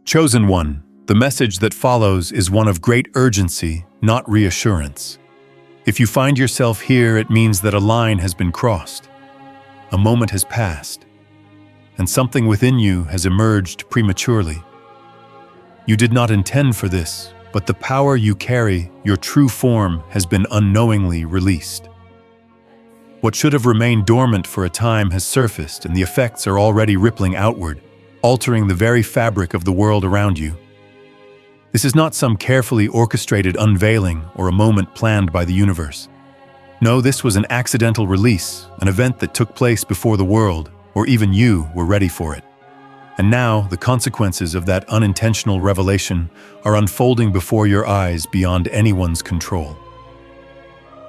Chosen One, the message that follows is one of great urgency, not reassurance. If you find yourself here, it means that a line has been crossed. A moment has passed, and something within you has emerged prematurely. You did not intend for this, but the power you carry, your true form, has been unknowingly released. What should have remained dormant for a time has surfaced, and the effects are already rippling outward, altering the very fabric of the world around you. This is not some carefully orchestrated unveiling or a moment planned by the universe. No, this was an accidental release, an event that took place before the world, or even you, were ready for it. And now, the consequences of that unintentional revelation are unfolding before your eyes beyond anyone's control.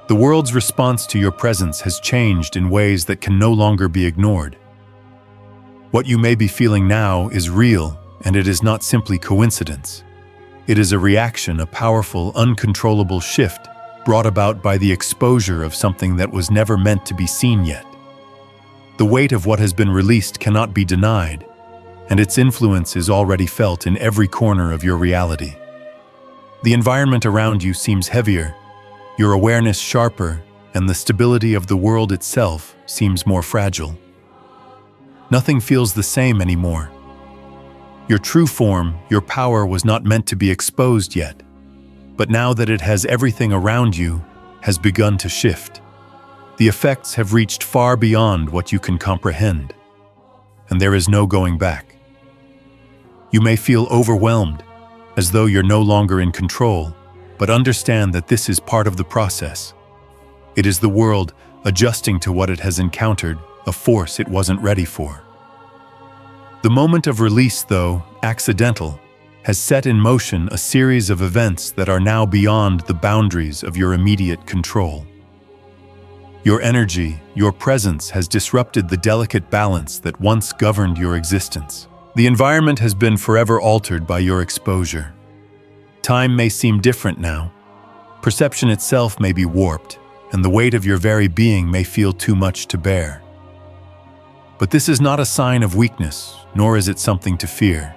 The world's response to your presence has changed in ways that can no longer be ignored. What you may be feeling now is real, and it is not simply coincidence. It is a reaction, a powerful, uncontrollable shift brought about by the exposure of something that was never meant to be seen yet. The weight of what has been released cannot be denied, and its influence is already felt in every corner of your reality. The environment around you seems heavier, your awareness sharper, and the stability of the world itself seems more fragile. Nothing feels the same anymore. Your true form, your power, was not meant to be exposed yet, but now that it has everything around you, has begun to shift. The effects have reached far beyond what you can comprehend, and there is no going back. You may feel overwhelmed, as though you're no longer in control, but understand that this is part of the process. It is the world adjusting to what it has encountered, a force it wasn't ready for. The moment of release, though accidental, has set in motion a series of events that are now beyond the boundaries of your immediate control. Your energy, your presence has disrupted the delicate balance that once governed your existence. The environment has been forever altered by your exposure. Time may seem different now. Perception itself may be warped, and the weight of your very being may feel too much to bear. But this is not a sign of weakness, nor is it something to fear.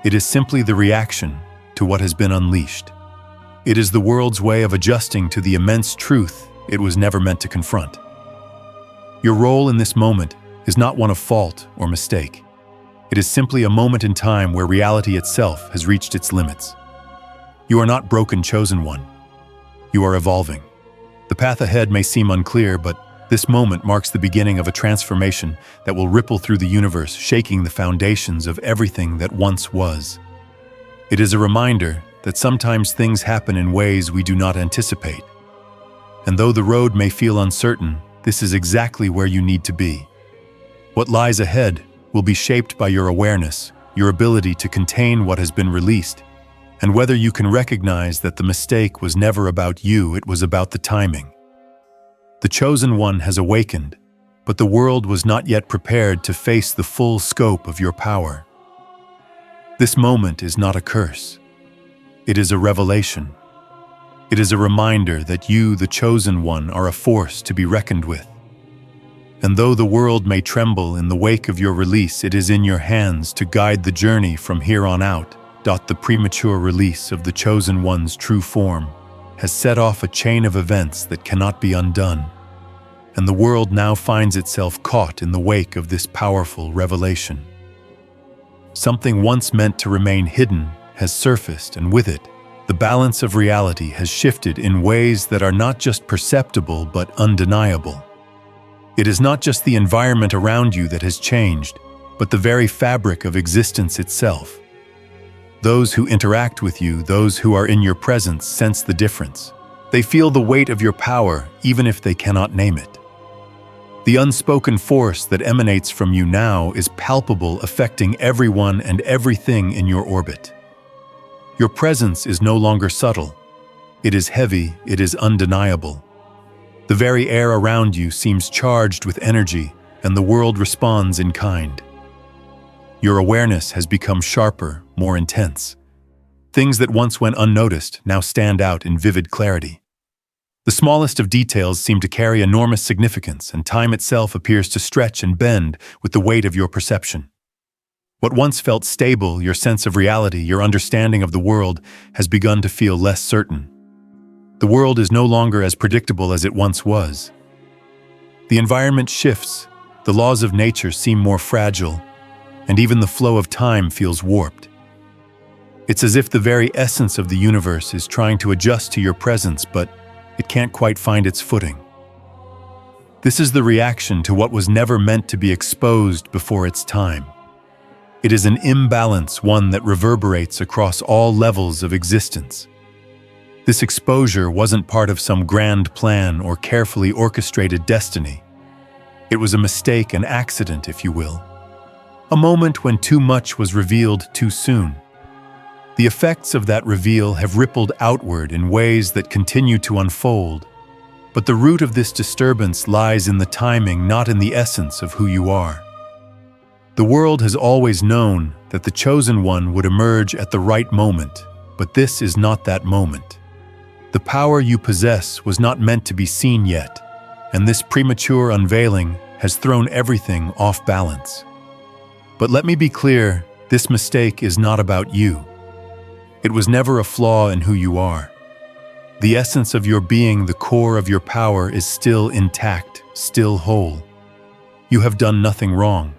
It is simply the reaction to what has been unleashed. It is the world's way of adjusting to the immense truth it was never meant to confront. Your role in this moment is not one of fault or mistake. It is simply a moment in time where reality itself has reached its limits. You are not broken, chosen one. You are evolving. The path ahead may seem unclear, but this moment marks the beginning of a transformation that will ripple through the universe, shaking the foundations of everything that once was. It is a reminder that sometimes things happen in ways we do not anticipate. And though the road may feel uncertain, this is exactly where you need to be. What lies ahead will be shaped by your awareness, your ability to contain what has been released, and whether you can recognize that the mistake was never about you, it was about the timing. The chosen one has awakened, but the world was not yet prepared to face the full scope of your power. This moment is not a curse. It is a revelation. It is a reminder that you, the chosen one, are a force to be reckoned with. And though the world may tremble in the wake of your release, it is in your hands to guide the journey from here on out. The premature release of the chosen one's true form has set off a chain of events that cannot be undone, and the world now finds itself caught in the wake of this powerful revelation. Something once meant to remain hidden has surfaced, and with it, the balance of reality has shifted in ways that are not just perceptible but undeniable. It is not just the environment around you that has changed, but the very fabric of existence itself. Those who interact with you, those who are in your presence, sense the difference. They feel the weight of your power, even if they cannot name it. The unspoken force that emanates from you now is palpable, affecting everyone and everything in your orbit. Your presence is no longer subtle. It is heavy, it is undeniable. The very air around you seems charged with energy, and the world responds in kind. Your awareness has become sharper, more intense. Things that once went unnoticed now stand out in vivid clarity. The smallest of details seem to carry enormous significance, and time itself appears to stretch and bend with the weight of your perception. What once felt stable, your sense of reality, your understanding of the world, has begun to feel less certain. The world is no longer as predictable as it once was. The environment shifts, the laws of nature seem more fragile, and even the flow of time feels warped. It's as if the very essence of the universe is trying to adjust to your presence, but it can't quite find its footing. This is the reaction to what was never meant to be exposed before its time. It is an imbalance, one that reverberates across all levels of existence. This exposure wasn't part of some grand plan or carefully orchestrated destiny. It was a mistake, an accident, if you will. A moment when too much was revealed too soon. The effects of that reveal have rippled outward in ways that continue to unfold. But the root of this disturbance lies in the timing, not in the essence of who you are. The world has always known that the chosen one would emerge at the right moment, but this is not that moment. The power you possess was not meant to be seen yet, and this premature unveiling has thrown everything off balance. But let me be clear, this mistake is not about you. It was never a flaw in who you are. The essence of your being, the core of your power, is still intact, still whole. You have done nothing wrong.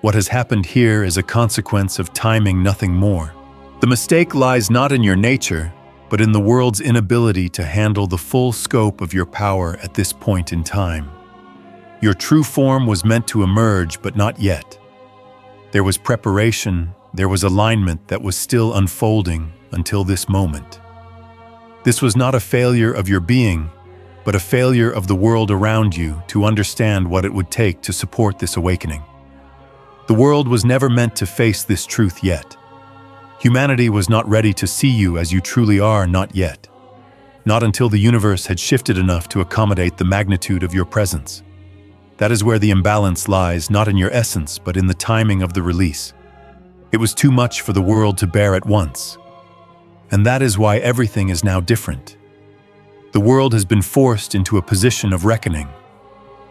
What has happened here is a consequence of timing, nothing more. The mistake lies not in your nature, but in the world's inability to handle the full scope of your power at this point in time. Your true form was meant to emerge, but not yet. There was preparation, there was alignment that was still unfolding until this moment. This was not a failure of your being, but a failure of the world around you to understand what it would take to support this awakening. The world was never meant to face this truth yet. Humanity was not ready to see you as you truly are, not yet. Not until the universe had shifted enough to accommodate the magnitude of your presence. That is where the imbalance lies, not in your essence, but in the timing of the release. It was too much for the world to bear at once. And that is why everything is now different. The world has been forced into a position of reckoning.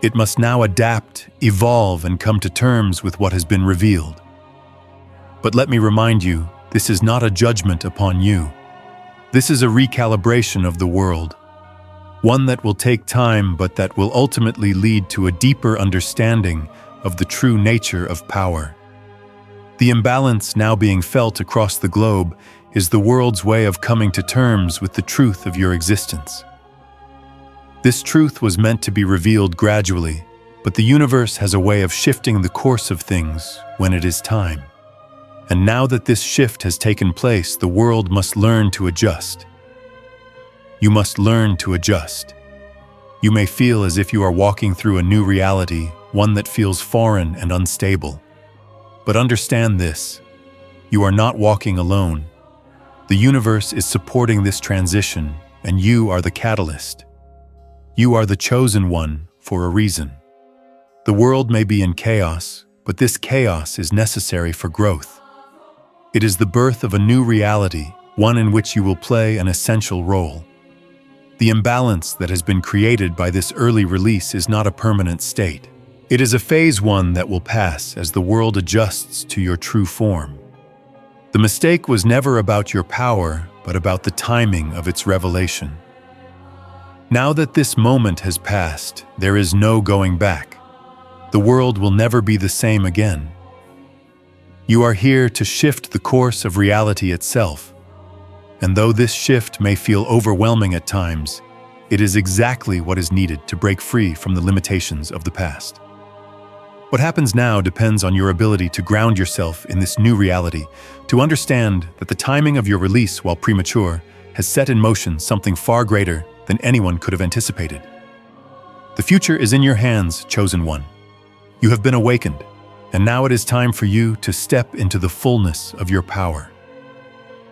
It must now adapt, evolve, and come to terms with what has been revealed. But let me remind you, this is not a judgment upon you. This is a recalibration of the world. One that will take time, but that will ultimately lead to a deeper understanding of the true nature of power. The imbalance now being felt across the globe is the world's way of coming to terms with the truth of your existence. This truth was meant to be revealed gradually, but the universe has a way of shifting the course of things when it is time. And now that this shift has taken place, the world must learn to adjust. You must learn to adjust. You may feel as if you are walking through a new reality, one that feels foreign and unstable. But understand this, you are not walking alone. The universe is supporting this transition, and you are the catalyst. You are the chosen one for a reason. The world may be in chaos, but this chaos is necessary for growth. It is the birth of a new reality, one in which you will play an essential role. The imbalance that has been created by this early release is not a permanent state. It is a phase one that will pass as the world adjusts to your true form. The mistake was never about your power, but about the timing of its revelation. Now that this moment has passed, there is no going back. The world will never be the same again. You are here to shift the course of reality itself. And though this shift may feel overwhelming at times, it is exactly what is needed to break free from the limitations of the past. What happens now depends on your ability to ground yourself in this new reality, to understand that the timing of your release, while premature, has set in motion something far greater than anyone could have anticipated. The future is in your hands, chosen one. You have been awakened, and now it is time for you to step into the fullness of your power.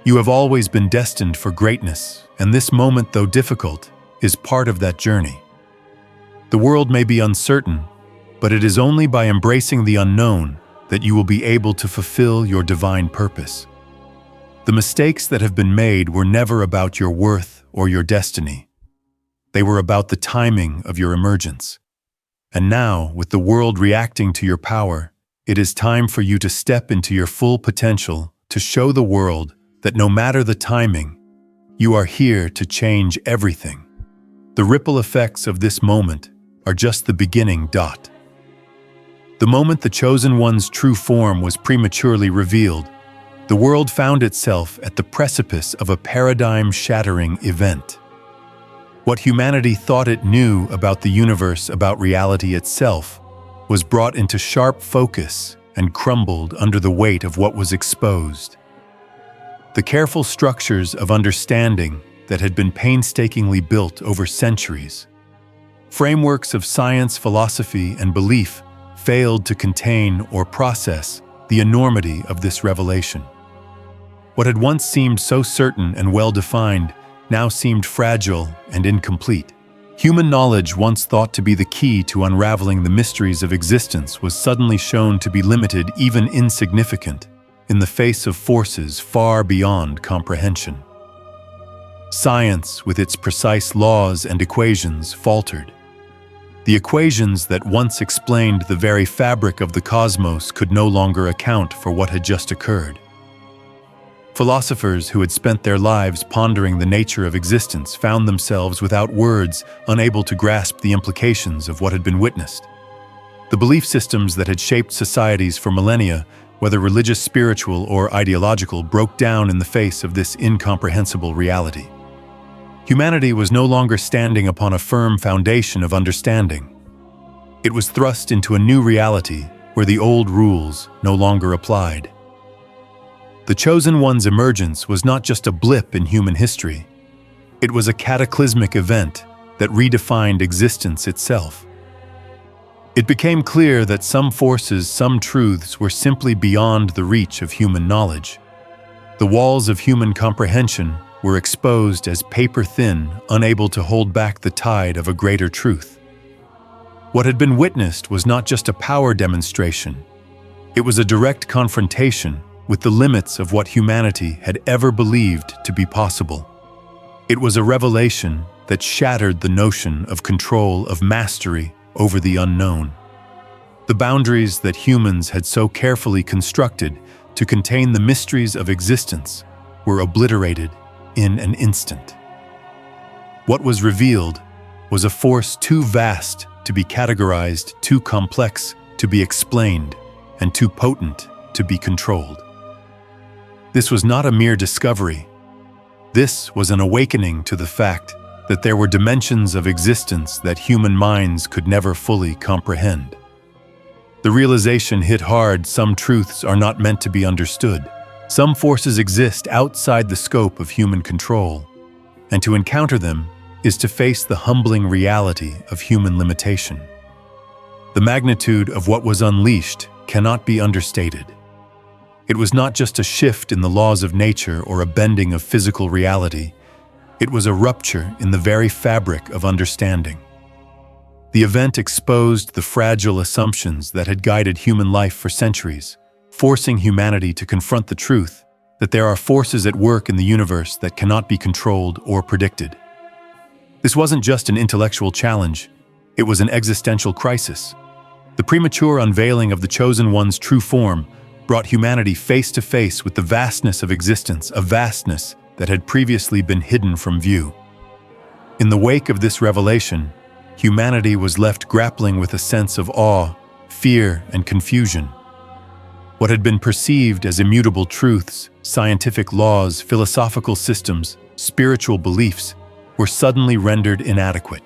You have always been destined for greatness, and this moment, though difficult, is part of that journey. The world may be uncertain, but it is only by embracing the unknown that you will be able to fulfill your divine purpose. The mistakes that have been made were never about your worth or your destiny. They were about the timing of your emergence. And now, with the world reacting to your power, it is time for you to step into your full potential to show the world that no matter the timing, you are here to change everything. The ripple effects of this moment are just the beginning. The moment the Chosen One's true form was prematurely revealed, the world found itself at the precipice of a paradigm-shattering event. What humanity thought it knew about the universe, about reality itself, was brought into sharp focus and crumbled under the weight of what was exposed. The careful structures of understanding that had been painstakingly built over centuries, frameworks of science, philosophy, and belief, failed to contain or process the enormity of this revelation. What had once seemed so certain and well-defined now seemed fragile and incomplete. Human knowledge, once thought to be the key to unraveling the mysteries of existence, was suddenly shown to be limited, even insignificant, in the face of forces far beyond comprehension. Science, with its precise laws and equations, faltered. The equations that once explained the very fabric of the cosmos could no longer account for what had just occurred. Philosophers who had spent their lives pondering the nature of existence found themselves without words, unable to grasp the implications of what had been witnessed. The belief systems that had shaped societies for millennia, whether religious, spiritual, or ideological, broke down in the face of this incomprehensible reality. Humanity was no longer standing upon a firm foundation of understanding. It was thrust into a new reality where the old rules no longer applied. The Chosen One's emergence was not just a blip in human history. It was a cataclysmic event that redefined existence itself. It became clear that some forces, some truths were simply beyond the reach of human knowledge. The walls of human comprehension were exposed as paper-thin, unable to hold back the tide of a greater truth. What had been witnessed was not just a power demonstration. It was a direct confrontation with the limits of what humanity had ever believed to be possible. It was a revelation that shattered the notion of control, of mastery over the unknown. The boundaries that humans had so carefully constructed to contain the mysteries of existence were obliterated in an instant. What was revealed was a force too vast to be categorized, too complex to be explained, and too potent to be controlled. This was not a mere discovery. This was an awakening to the fact that there were dimensions of existence that human minds could never fully comprehend. The realization hit hard: some truths are not meant to be understood. Some forces exist outside the scope of human control, and to encounter them is to face the humbling reality of human limitation. The magnitude of what was unleashed cannot be understated. It was not just a shift in the laws of nature or a bending of physical reality. It was a rupture in the very fabric of understanding. The event exposed the fragile assumptions that had guided human life for centuries, forcing humanity to confront the truth that there are forces at work in the universe that cannot be controlled or predicted. This wasn't just an intellectual challenge, it was an existential crisis. The premature unveiling of the Chosen One's true form brought humanity face to face with the vastness of existence, a vastness that had previously been hidden from view. In the wake of this revelation, humanity was left grappling with a sense of awe, fear, and confusion. What had been perceived as immutable truths, scientific laws, philosophical systems, spiritual beliefs, were suddenly rendered inadequate.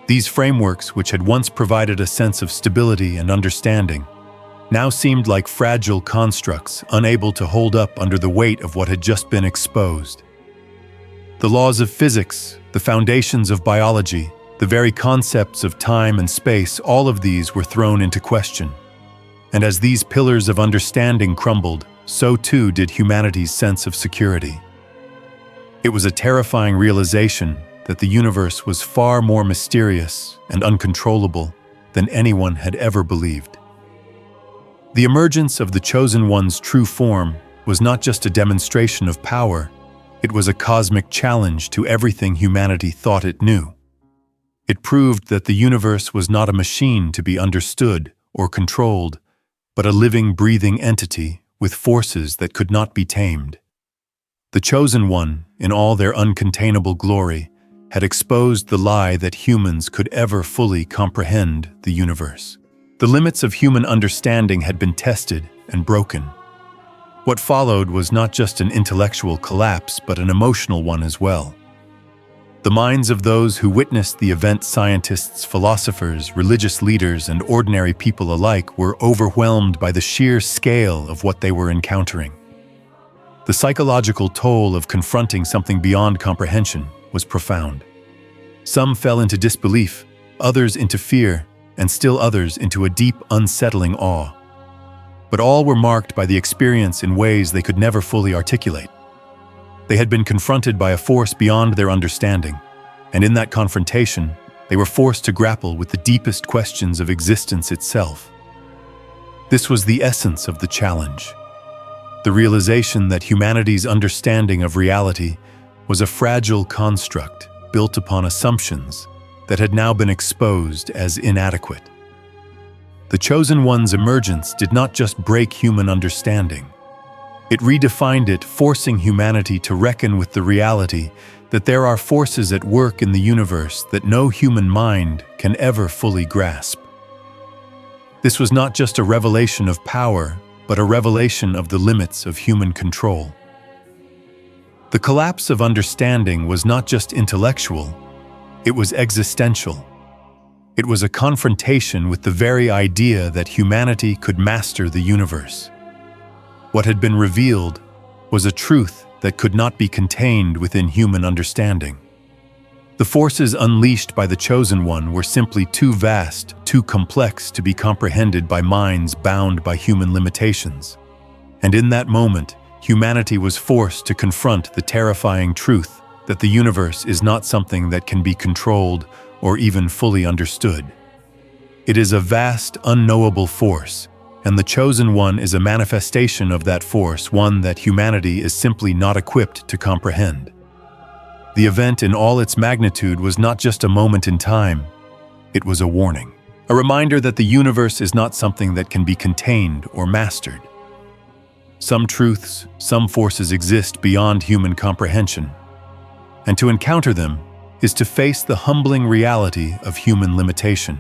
These frameworks, which had once provided a sense of stability and understanding, now seemed like fragile constructs, unable to hold up under the weight of what had just been exposed. The laws of physics, the foundations of biology, the very concepts of time and space, all of these were thrown into question. And as these pillars of understanding crumbled, so too did humanity's sense of security. It was a terrifying realization that the universe was far more mysterious and uncontrollable than anyone had ever believed. The emergence of the Chosen One's true form was not just a demonstration of power, It was a cosmic challenge to everything humanity thought it knew. It proved that the universe was not a machine to be understood or controlled, but a living, breathing entity with forces that could not be tamed. The Chosen One, in all their uncontainable glory, had exposed the lie that humans could ever fully comprehend the universe. The limits of human understanding had been tested and broken. What followed was not just an intellectual collapse, but an emotional one as well. The minds of those who witnessed the event, scientists, philosophers, religious leaders, and ordinary people alike, were overwhelmed by the sheer scale of what they were encountering. The psychological toll of confronting something beyond comprehension was profound. Some fell into disbelief, others into fear, and still others into a deep, unsettling awe. But all were marked by the experience in ways they could never fully articulate. They had been confronted by a force beyond their understanding, and in that confrontation, they were forced to grapple with the deepest questions of existence itself. This was the essence of the challenge. The realization that humanity's understanding of reality was a fragile construct built upon assumptions that had now been exposed as inadequate. The Chosen One's emergence did not just break human understanding. It redefined it, forcing humanity to reckon with the reality that there are forces at work in the universe that no human mind can ever fully grasp. This was not just a revelation of power, but a revelation of the limits of human control. The collapse of understanding was not just intellectual, it was existential. It was a confrontation with the very idea that humanity could master the universe. What had been revealed was a truth that could not be contained within human understanding. The forces unleashed by the Chosen One were simply too vast, too complex to be comprehended by minds bound by human limitations. And in that moment, humanity was forced to confront the terrifying truth that the universe is not something that can be controlled or even fully understood. It is a vast, unknowable force, and the Chosen One is a manifestation of that force, one that humanity is simply not equipped to comprehend. The event in all its magnitude was not just a moment in time, it was a warning. A reminder that the universe is not something that can be contained or mastered. Some truths, some forces exist beyond human comprehension, and to encounter them is to face the humbling reality of human limitation.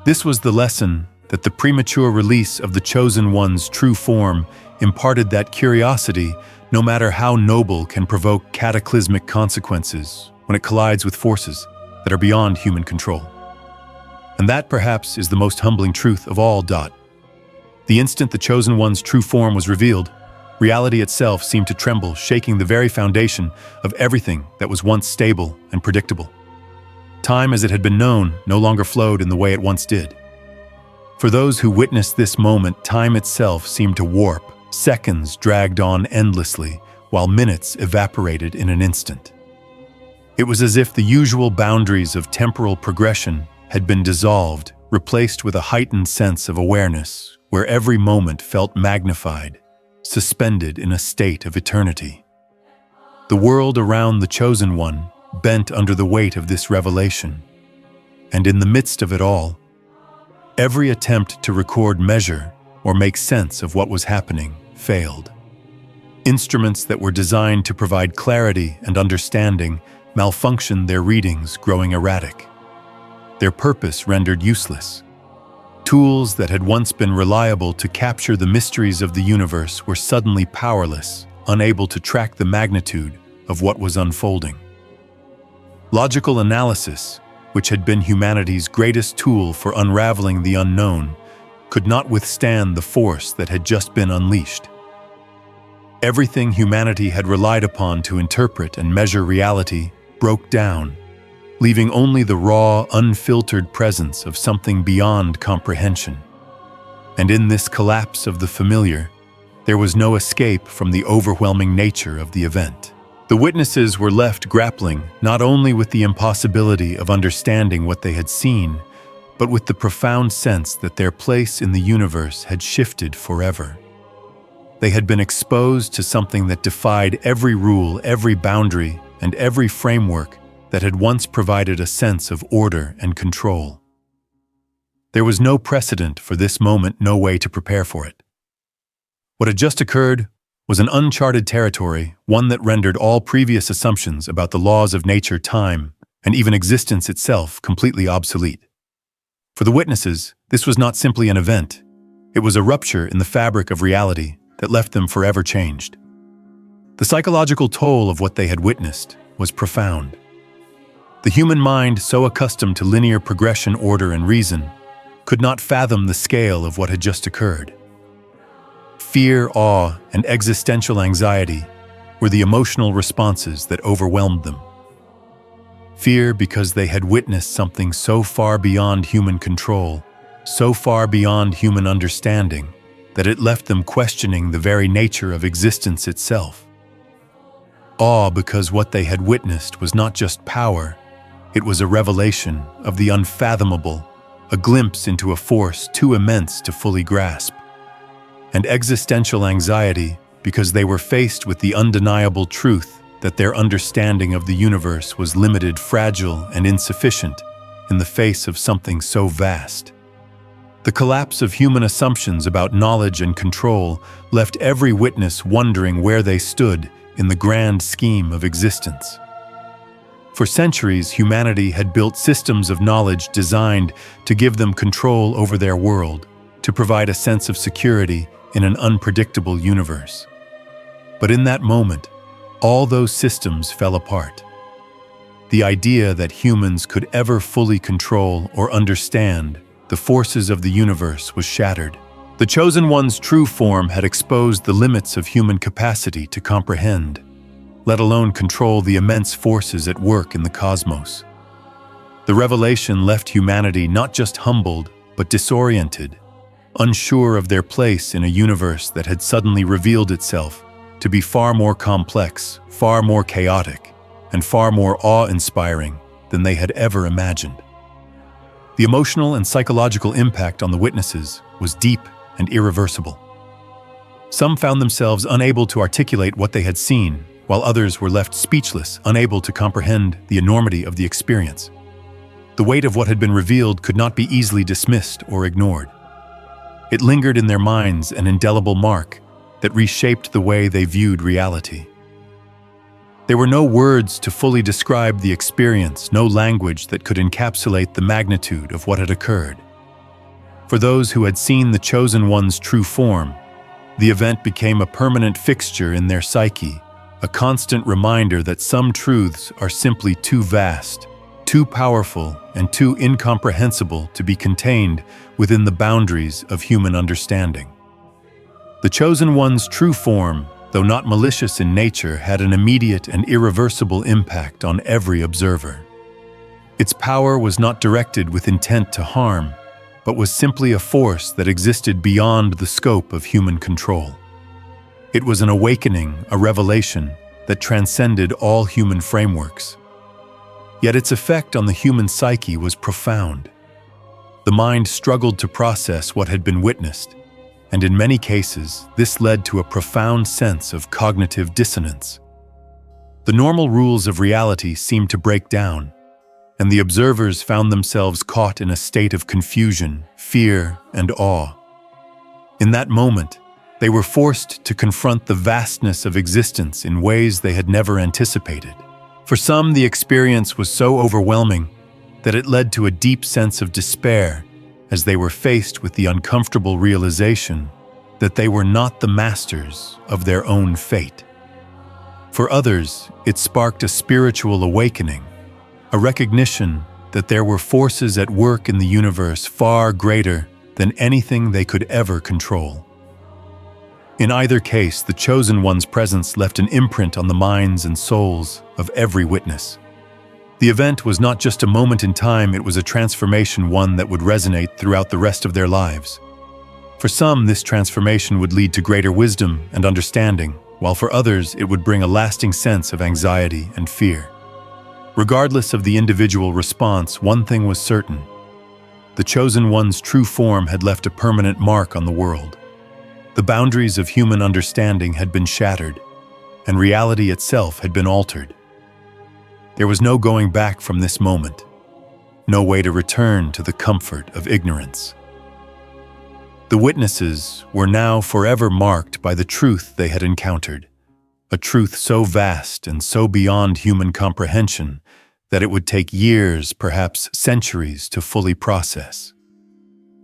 This was the lesson that the premature release of the Chosen One's true form imparted, that curiosity, no matter how noble, can provoke cataclysmic consequences when it collides with forces that are beyond human control. And that, perhaps, is the most humbling truth of all. The instant the Chosen One's true form was revealed, reality itself seemed to tremble, shaking the very foundation of everything that was once stable and predictable. Time as it had been known no longer flowed in the way it once did. For those who witnessed this moment, time itself seemed to warp. Seconds dragged on endlessly, while minutes evaporated in an instant. It was as if the usual boundaries of temporal progression had been dissolved, replaced with a heightened sense of awareness, where every moment felt magnified, suspended in a state of eternity. The world around the Chosen One bent under the weight of this revelation, and in the midst of it all, every attempt to record, measure, or make sense of what was happening failed. Instruments that were designed to provide clarity and understanding malfunctioned, their readings growing erratic, their purpose rendered useless. Tools that had once been reliable to capture the mysteries of the universe were suddenly powerless, unable to track the magnitude of what was unfolding. Logical analysis, which had been humanity's greatest tool for unraveling the unknown, could not withstand the force that had just been unleashed. Everything humanity had relied upon to interpret and measure reality broke down, leaving only the raw, unfiltered presence of something beyond comprehension. And in this collapse of the familiar, there was no escape from the overwhelming nature of the event. The witnesses were left grappling not only with the impossibility of understanding what they had seen, but with the profound sense that their place in the universe had shifted forever. They had been exposed to something that defied every rule, every boundary, and every framework that had once provided a sense of order and control. There was no precedent for this moment, no way to prepare for it. What had just occurred was an uncharted territory, one that rendered all previous assumptions about the laws of nature, time, and even existence itself completely obsolete. For the witnesses, this was not simply an event. It was a rupture in the fabric of reality that left them forever changed. The psychological toll of what they had witnessed was profound. The human mind, so accustomed to linear progression, order, and reason, could not fathom the scale of what had just occurred. Fear, awe, and existential anxiety were the emotional responses that overwhelmed them. Fear because they had witnessed something so far beyond human control, so far beyond human understanding, that it left them questioning the very nature of existence itself. Awe because what they had witnessed was not just power, it was a revelation of the unfathomable, a glimpse into a force too immense to fully grasp. And existential anxiety because they were faced with the undeniable truth that their understanding of the universe was limited, fragile, and insufficient in the face of something so vast. The collapse of human assumptions about knowledge and control left every witness wondering where they stood in the grand scheme of existence. For centuries, humanity had built systems of knowledge designed to give them control over their world, to provide a sense of security in an unpredictable universe. But in that moment, all those systems fell apart. The idea that humans could ever fully control or understand the forces of the universe was shattered. The Chosen One's true form had exposed the limits of human capacity to comprehend, let alone control the immense forces at work in the cosmos. The revelation left humanity not just humbled, but disoriented, unsure of their place in a universe that had suddenly revealed itself to be far more complex, far more chaotic, and far more awe-inspiring than they had ever imagined. The emotional and psychological impact on the witnesses was deep and irreversible. Some found themselves unable to articulate what they had seen, while others were left speechless, unable to comprehend the enormity of the experience. The weight of what had been revealed could not be easily dismissed or ignored. It lingered in their minds, an indelible mark that reshaped the way they viewed reality. There were no words to fully describe the experience, no language that could encapsulate the magnitude of what had occurred. For those who had seen the Chosen One's true form, the event became a permanent fixture in their psyche, a constant reminder that some truths are simply too vast, too powerful, and too incomprehensible to be contained within the boundaries of human understanding. The Chosen One's true form, though not malicious in nature, had an immediate and irreversible impact on every observer. Its power was not directed with intent to harm, but was simply a force that existed beyond the scope of human control. It was an awakening, a revelation that transcended all human frameworks. Yet its effect on the human psyche was profound. The mind struggled to process what had been witnessed, and in many cases, this led to a profound sense of cognitive dissonance. The normal rules of reality seemed to break down, and the observers found themselves caught in a state of confusion, fear, and awe. In that moment, they were forced to confront the vastness of existence in ways they had never anticipated. For some, the experience was so overwhelming that it led to a deep sense of despair as they were faced with the uncomfortable realization that they were not the masters of their own fate. For others, it sparked a spiritual awakening, a recognition that there were forces at work in the universe far greater than anything they could ever control. In either case, the Chosen One's presence left an imprint on the minds and souls of every witness. The event was not just a moment in time, it was a transformation, one that would resonate throughout the rest of their lives. For some, this transformation would lead to greater wisdom and understanding, while for others, it would bring a lasting sense of anxiety and fear. Regardless of the individual response, one thing was certain: the Chosen One's true form had left a permanent mark on the world. The boundaries of human understanding had been shattered, and reality itself had been altered. There was no going back from this moment, no way to return to the comfort of ignorance. The witnesses were now forever marked by the truth they had encountered, a truth so vast and so beyond human comprehension that it would take years, perhaps centuries, to fully process.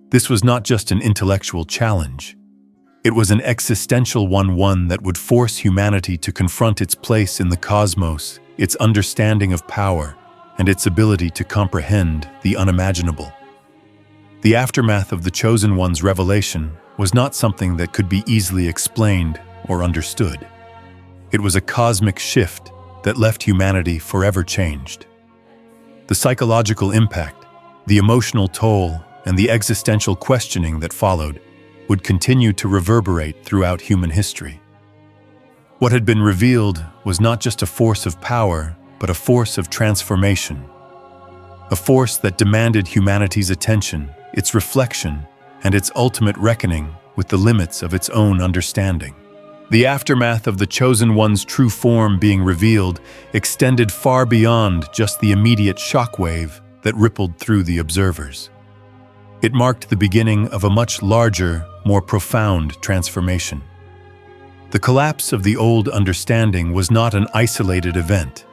This was not just an intellectual challenge. It was an existential one that would force humanity to confront its place in the cosmos, its understanding of power, and its ability to comprehend the unimaginable. The aftermath of the Chosen One's revelation was not something that could be easily explained or understood. It was a cosmic shift that left humanity forever changed. The psychological impact, the emotional toll, and the existential questioning that followed would continue to reverberate throughout human history. What had been revealed was not just a force of power, but a force of transformation. A force that demanded humanity's attention, its reflection, and its ultimate reckoning with the limits of its own understanding. The aftermath of the Chosen One's true form being revealed extended far beyond just the immediate shockwave that rippled through the observers. It marked the beginning of a much larger, more profound transformation. The collapse of the old understanding was not an isolated event.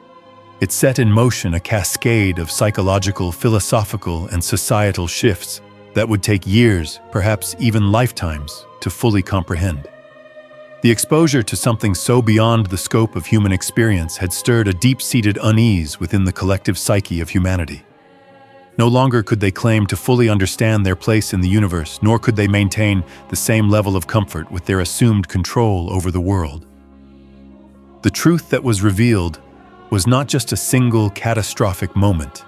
It set in motion a cascade of psychological, philosophical, and societal shifts that would take years, perhaps even lifetimes, to fully comprehend. The exposure to something so beyond the scope of human experience had stirred a deep-seated unease within the collective psyche of humanity. No longer could they claim to fully understand their place in the universe, nor could they maintain the same level of comfort with their assumed control over the world. The truth that was revealed was not just a single catastrophic moment.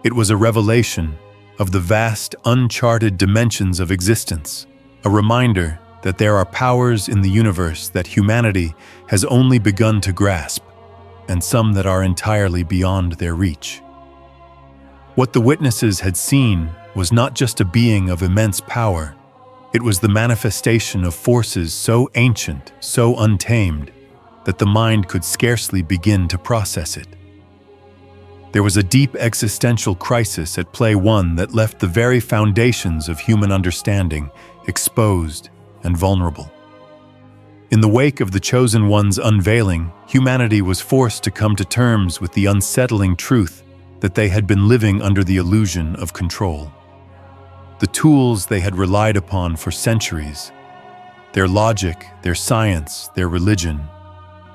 It was a revelation of the vast, uncharted dimensions of existence, a reminder that there are powers in the universe that humanity has only begun to grasp, and some that are entirely beyond their reach. What the witnesses had seen was not just a being of immense power, it was the manifestation of forces so ancient, so untamed, that the mind could scarcely begin to process it. There was a deep existential crisis at play, one that left the very foundations of human understanding exposed and vulnerable. In the wake of the Chosen One's unveiling, humanity was forced to come to terms with the unsettling truth that they had been living under the illusion of control. The tools they had relied upon for centuries, their logic, their science, their religion,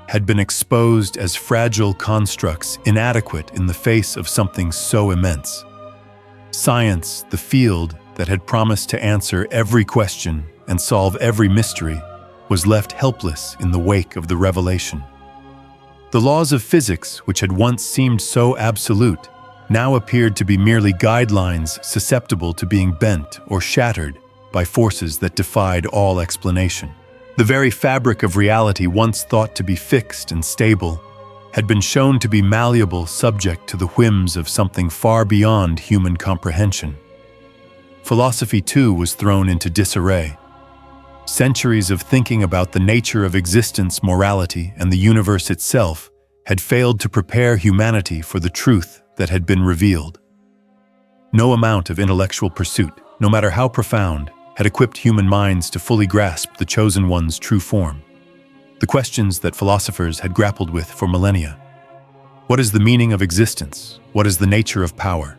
had been exposed as fragile constructs inadequate in the face of something so immense. Science, the field that had promised to answer every question and solve every mystery, was left helpless in the wake of the revelation. The laws of physics, which had once seemed so absolute, now appeared to be merely guidelines susceptible to being bent or shattered by forces that defied all explanation. The very fabric of reality, once thought to be fixed and stable, had been shown to be malleable, subject to the whims of something far beyond human comprehension. Philosophy, too, was thrown into disarray. Centuries of thinking about the nature of existence, morality, and the universe itself had failed to prepare humanity for the truth that had been revealed. No amount of intellectual pursuit, no matter how profound, had equipped human minds to fully grasp the Chosen One's true form. The questions that philosophers had grappled with for millennia. What is the meaning of existence? What is the nature of power?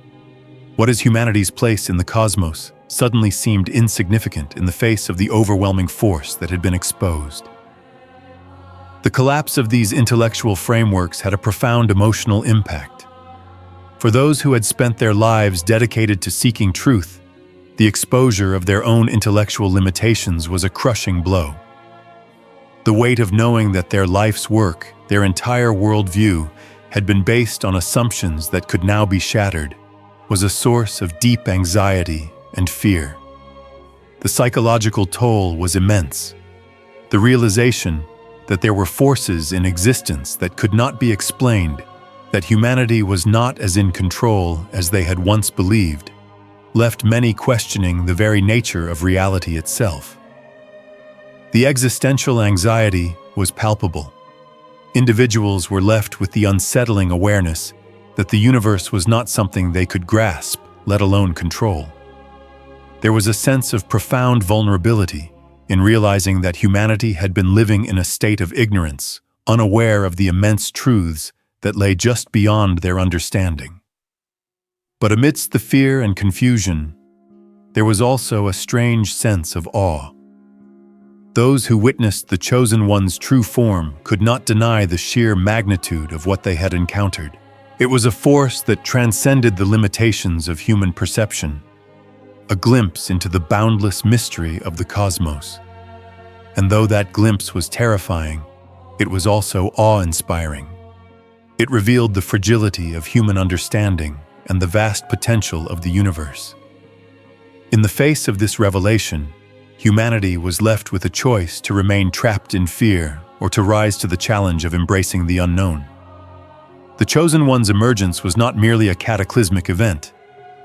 What is humanity's place in the cosmos? Suddenly seemed insignificant in the face of the overwhelming force that had been exposed. The collapse of these intellectual frameworks had a profound emotional impact. For those who had spent their lives dedicated to seeking truth, the exposure of their own intellectual limitations was a crushing blow. The weight of knowing that their life's work, their entire worldview, had been based on assumptions that could now be shattered, was a source of deep anxiety and fear. The psychological toll was immense. The realization that there were forces in existence that could not be explained, that humanity was not as in control as they had once believed, left many questioning the very nature of reality itself. The existential anxiety was palpable. Individuals were left with the unsettling awareness that the universe was not something they could grasp, let alone control. There was a sense of profound vulnerability in realizing that humanity had been living in a state of ignorance, unaware of the immense truths that lay just beyond their understanding. But amidst the fear and confusion, there was also a strange sense of awe. Those who witnessed the Chosen One's true form could not deny the sheer magnitude of what they had encountered. It was a force that transcended the limitations of human perception, a glimpse into the boundless mystery of the cosmos. And though that glimpse was terrifying, it was also awe-inspiring. It revealed the fragility of human understanding and the vast potential of the universe. In the face of this revelation, humanity was left with a choice to remain trapped in fear or to rise to the challenge of embracing the unknown. The Chosen One's emergence was not merely a cataclysmic event.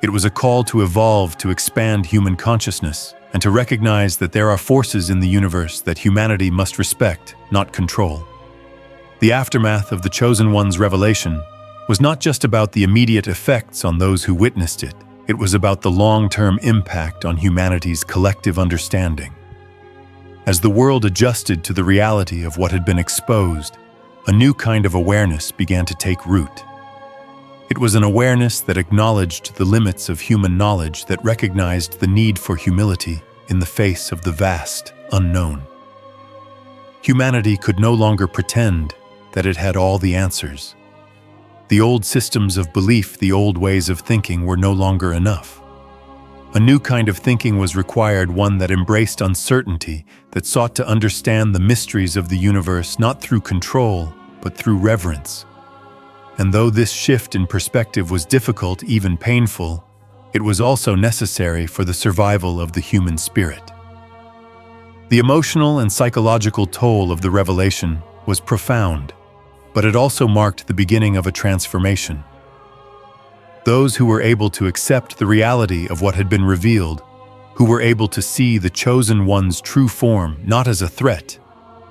It was a call to evolve, to expand human consciousness, and to recognize that there are forces in the universe that humanity must respect, not control. The aftermath of the Chosen One's revelation was not just about the immediate effects on those who witnessed it. It was about the long-term impact on humanity's collective understanding. As the world adjusted to the reality of what had been exposed, a new kind of awareness began to take root. It was an awareness that acknowledged the limits of human knowledge, that recognized the need for humility in the face of the vast unknown. Humanity could no longer pretend that it had all the answers. The old systems of belief, the old ways of thinking were no longer enough. A new kind of thinking was required, one that embraced uncertainty, that sought to understand the mysteries of the universe not through control, but through reverence. And though this shift in perspective was difficult, even painful, it was also necessary for the survival of the human spirit. The emotional and psychological toll of the revelation was profound, but it also marked the beginning of a transformation. Those who were able to accept the reality of what had been revealed, who were able to see the Chosen One's true form not as a threat,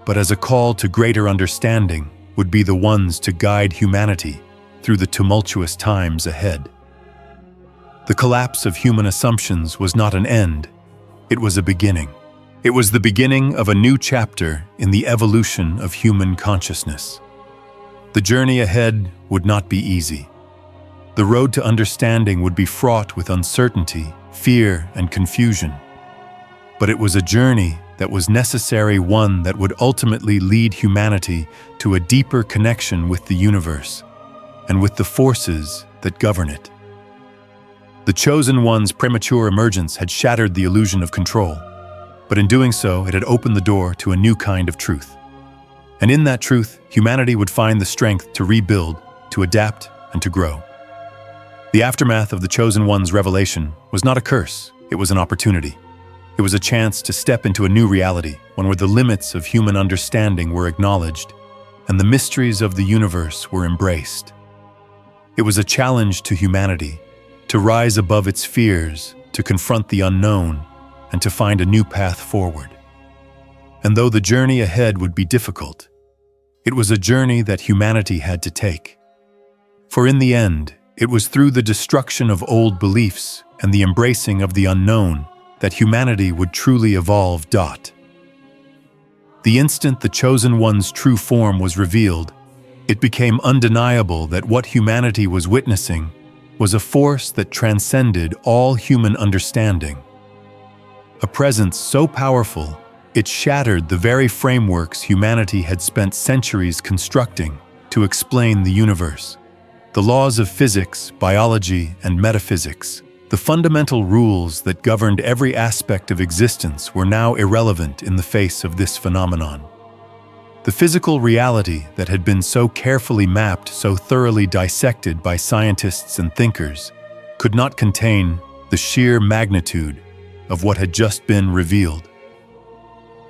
but as a call to greater understanding, would be the ones to guide humanity through the tumultuous times ahead. The collapse of human assumptions was not an end, it was a beginning. It was the beginning of a new chapter in the evolution of human consciousness. The journey ahead would not be easy. The road to understanding would be fraught with uncertainty, fear, and confusion. But it was a journey that was necessary, one that would ultimately lead humanity to a deeper connection with the universe and with the forces that govern it. The Chosen One's premature emergence had shattered the illusion of control, but in doing so, it had opened the door to a new kind of truth. And in that truth, humanity would find the strength to rebuild, to adapt, and to grow. The aftermath of the Chosen One's revelation was not a curse, it was an opportunity. It was a chance to step into a new reality, one where the limits of human understanding were acknowledged and the mysteries of the universe were embraced. It was a challenge to humanity, to rise above its fears, to confront the unknown, and to find a new path forward. And though the journey ahead would be difficult, it was a journey that humanity had to take. For in the end, it was through the destruction of old beliefs and the embracing of the unknown that humanity would truly evolve. The instant the Chosen One's true form was revealed, it became undeniable that what humanity was witnessing was a force that transcended all human understanding. A presence so powerful, it shattered the very frameworks humanity had spent centuries constructing to explain the universe. The laws of physics, biology, and metaphysics, the fundamental rules that governed every aspect of existence, were now irrelevant in the face of this phenomenon. The physical reality that had been so carefully mapped, so thoroughly dissected by scientists and thinkers, could not contain the sheer magnitude of what had just been revealed.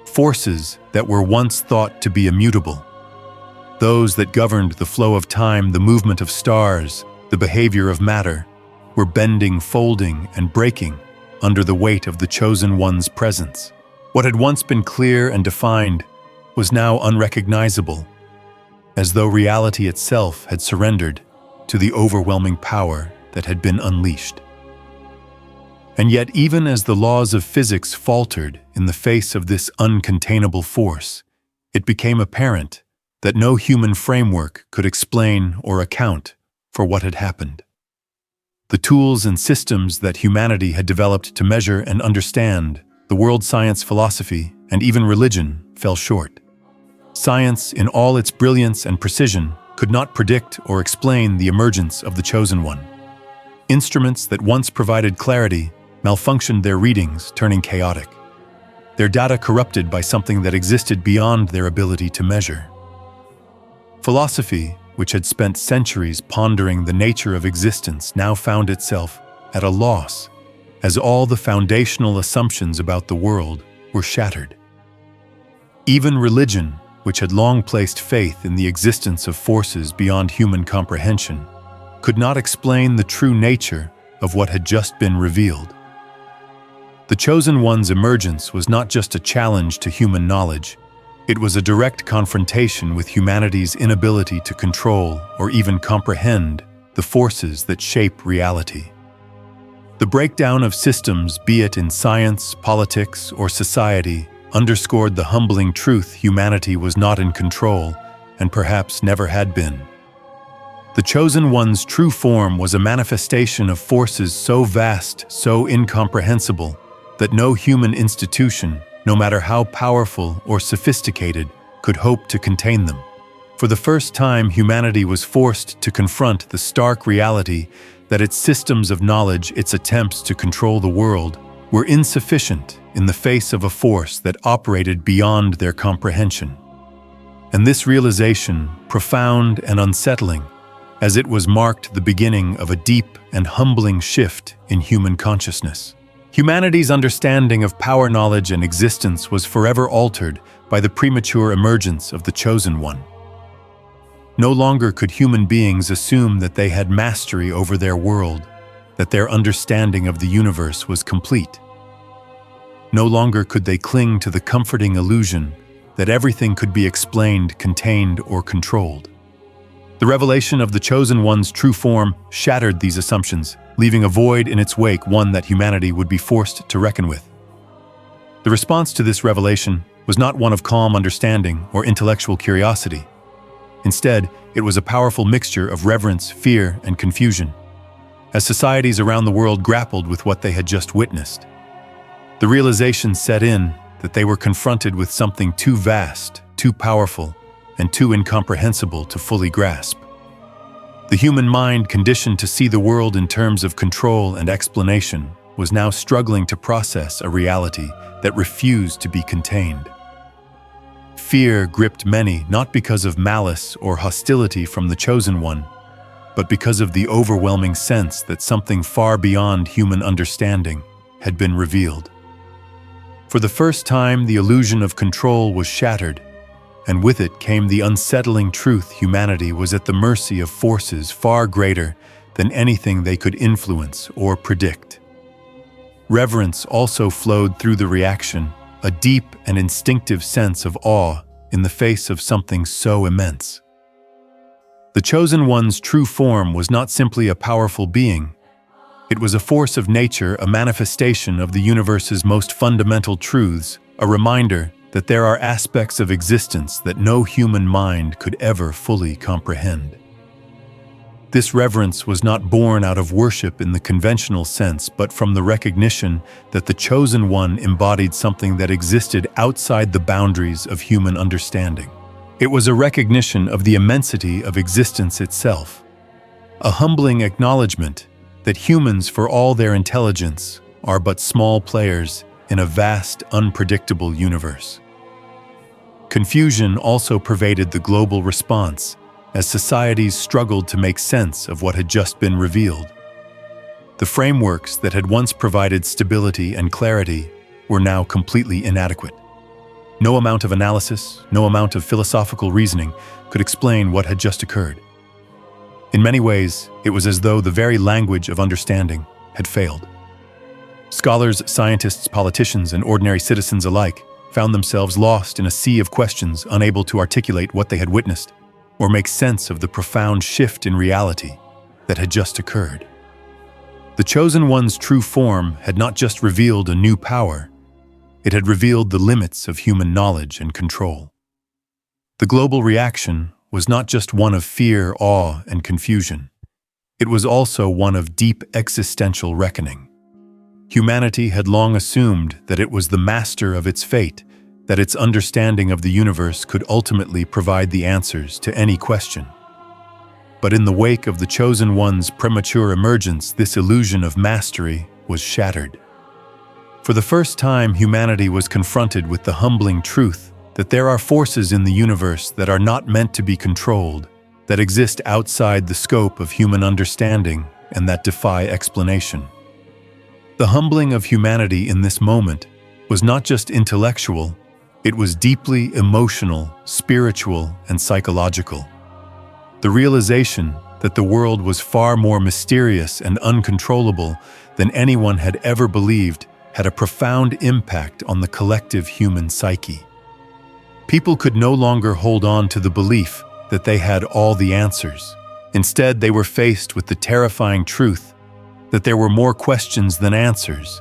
Forces that were once thought to be immutable, those that governed the flow of time, the movement of stars, the behavior of matter, were bending, folding, and breaking under the weight of the Chosen One's presence. What had once been clear and defined was now unrecognizable, as though reality itself had surrendered to the overwhelming power that had been unleashed. And yet, even as the laws of physics faltered in the face of this uncontainable force, it became apparent that no human framework could explain or account for what had happened. The tools and systems that humanity had developed to measure and understand the world, science, philosophy, and even religion fell short. Science, in all its brilliance and precision, could not predict or explain the emergence of the Chosen One. Instruments that once provided clarity malfunctioned their readings, turning chaotic. Their data corrupted by something that existed beyond their ability to measure. Philosophy, which had spent centuries pondering the nature of existence, now found itself at a loss, as all the foundational assumptions about the world were shattered. Even religion, which had long placed faith in the existence of forces beyond human comprehension, could not explain the true nature of what had just been revealed. The Chosen One's emergence was not just a challenge to human knowledge, it was a direct confrontation with humanity's inability to control or even comprehend the forces that shape reality. The breakdown of systems, be it in science, politics, or society, underscored the humbling truth humanity was not in control and perhaps never had been. The Chosen One's true form was a manifestation of forces so vast, so incomprehensible, that no human institution, no matter how powerful or sophisticated, could hope to contain them. For the first time, humanity was forced to confront the stark reality that its systems of knowledge, its attempts to control the world, were insufficient in the face of a force that operated beyond their comprehension. And this realization, profound and unsettling, as it was marked the beginning of a deep and humbling shift in human consciousness. Humanity's understanding of power, knowledge, and existence was forever altered by the premature emergence of the Chosen One. No longer could human beings assume that they had mastery over their world, that their understanding of the universe was complete. No longer could they cling to the comforting illusion that everything could be explained, contained, or controlled. The revelation of the Chosen One's true form shattered these assumptions, leaving a void in its wake, one that humanity would be forced to reckon with. The response to this revelation was not one of calm understanding or intellectual curiosity. Instead, it was a powerful mixture of reverence, fear, and confusion. As societies around the world grappled with what they had just witnessed, the realization set in that they were confronted with something too vast, too powerful, and too incomprehensible to fully grasp. The human mind, conditioned to see the world in terms of control and explanation, was now struggling to process a reality that refused to be contained. Fear gripped many, not because of malice or hostility from the Chosen One, but because of the overwhelming sense that something far beyond human understanding had been revealed. For the first time, the illusion of control was shattered, and with it came the unsettling truth humanity was at the mercy of forces far greater than anything they could influence or predict. Reverence also flowed through the reaction, a deep and instinctive sense of awe in the face of something so immense. The Chosen One's true form was not simply a powerful being. It was a force of nature, a manifestation of the universe's most fundamental truths, a reminder that there are aspects of existence that no human mind could ever fully comprehend. This reverence was not born out of worship in the conventional sense, but from the recognition that the Chosen One embodied something that existed outside the boundaries of human understanding. It was a recognition of the immensity of existence itself, a humbling acknowledgement that humans, for all their intelligence, are but small players in a vast, unpredictable universe. Confusion also pervaded the global response as societies struggled to make sense of what had just been revealed. The frameworks that had once provided stability and clarity were now completely inadequate. No amount of analysis, no amount of philosophical reasoning could explain what had just occurred. In many ways, it was as though the very language of understanding had failed. Scholars, scientists, politicians, and ordinary citizens alike found themselves lost in a sea of questions, unable to articulate what they had witnessed or make sense of the profound shift in reality that had just occurred. The Chosen One's true form had not just revealed a new power, it had revealed the limits of human knowledge and control. The global reaction was not just one of fear, awe, and confusion. It was also one of deep existential reckoning. Humanity had long assumed that it was the master of its fate, that its understanding of the universe could ultimately provide the answers to any question. But in the wake of the Chosen One's premature emergence, this illusion of mastery was shattered. For the first time, humanity was confronted with the humbling truth that there are forces in the universe that are not meant to be controlled, that exist outside the scope of human understanding, and that defy explanation. The humbling of humanity in this moment was not just intellectual, it was deeply emotional, spiritual, and psychological. The realization that the world was far more mysterious and uncontrollable than anyone had ever believed had a profound impact on the collective human psyche. People could no longer hold on to the belief that they had all the answers. Instead, they were faced with the terrifying truth that there were more questions than answers,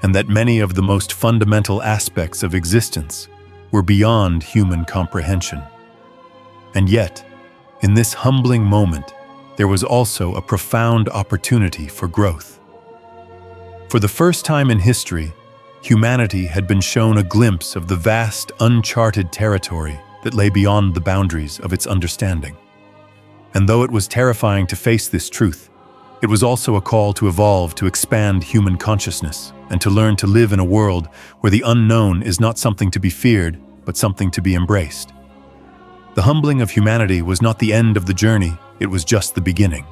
and that many of the most fundamental aspects of existence were beyond human comprehension. And yet, in this humbling moment, there was also a profound opportunity for growth. For the first time in history, humanity had been shown a glimpse of the vast, uncharted territory that lay beyond the boundaries of its understanding. And though it was terrifying to face this truth, it was also a call to evolve, to expand human consciousness, and to learn to live in a world where the unknown is not something to be feared, but something to be embraced. The humbling of humanity was not the end of the journey, it was just the beginning.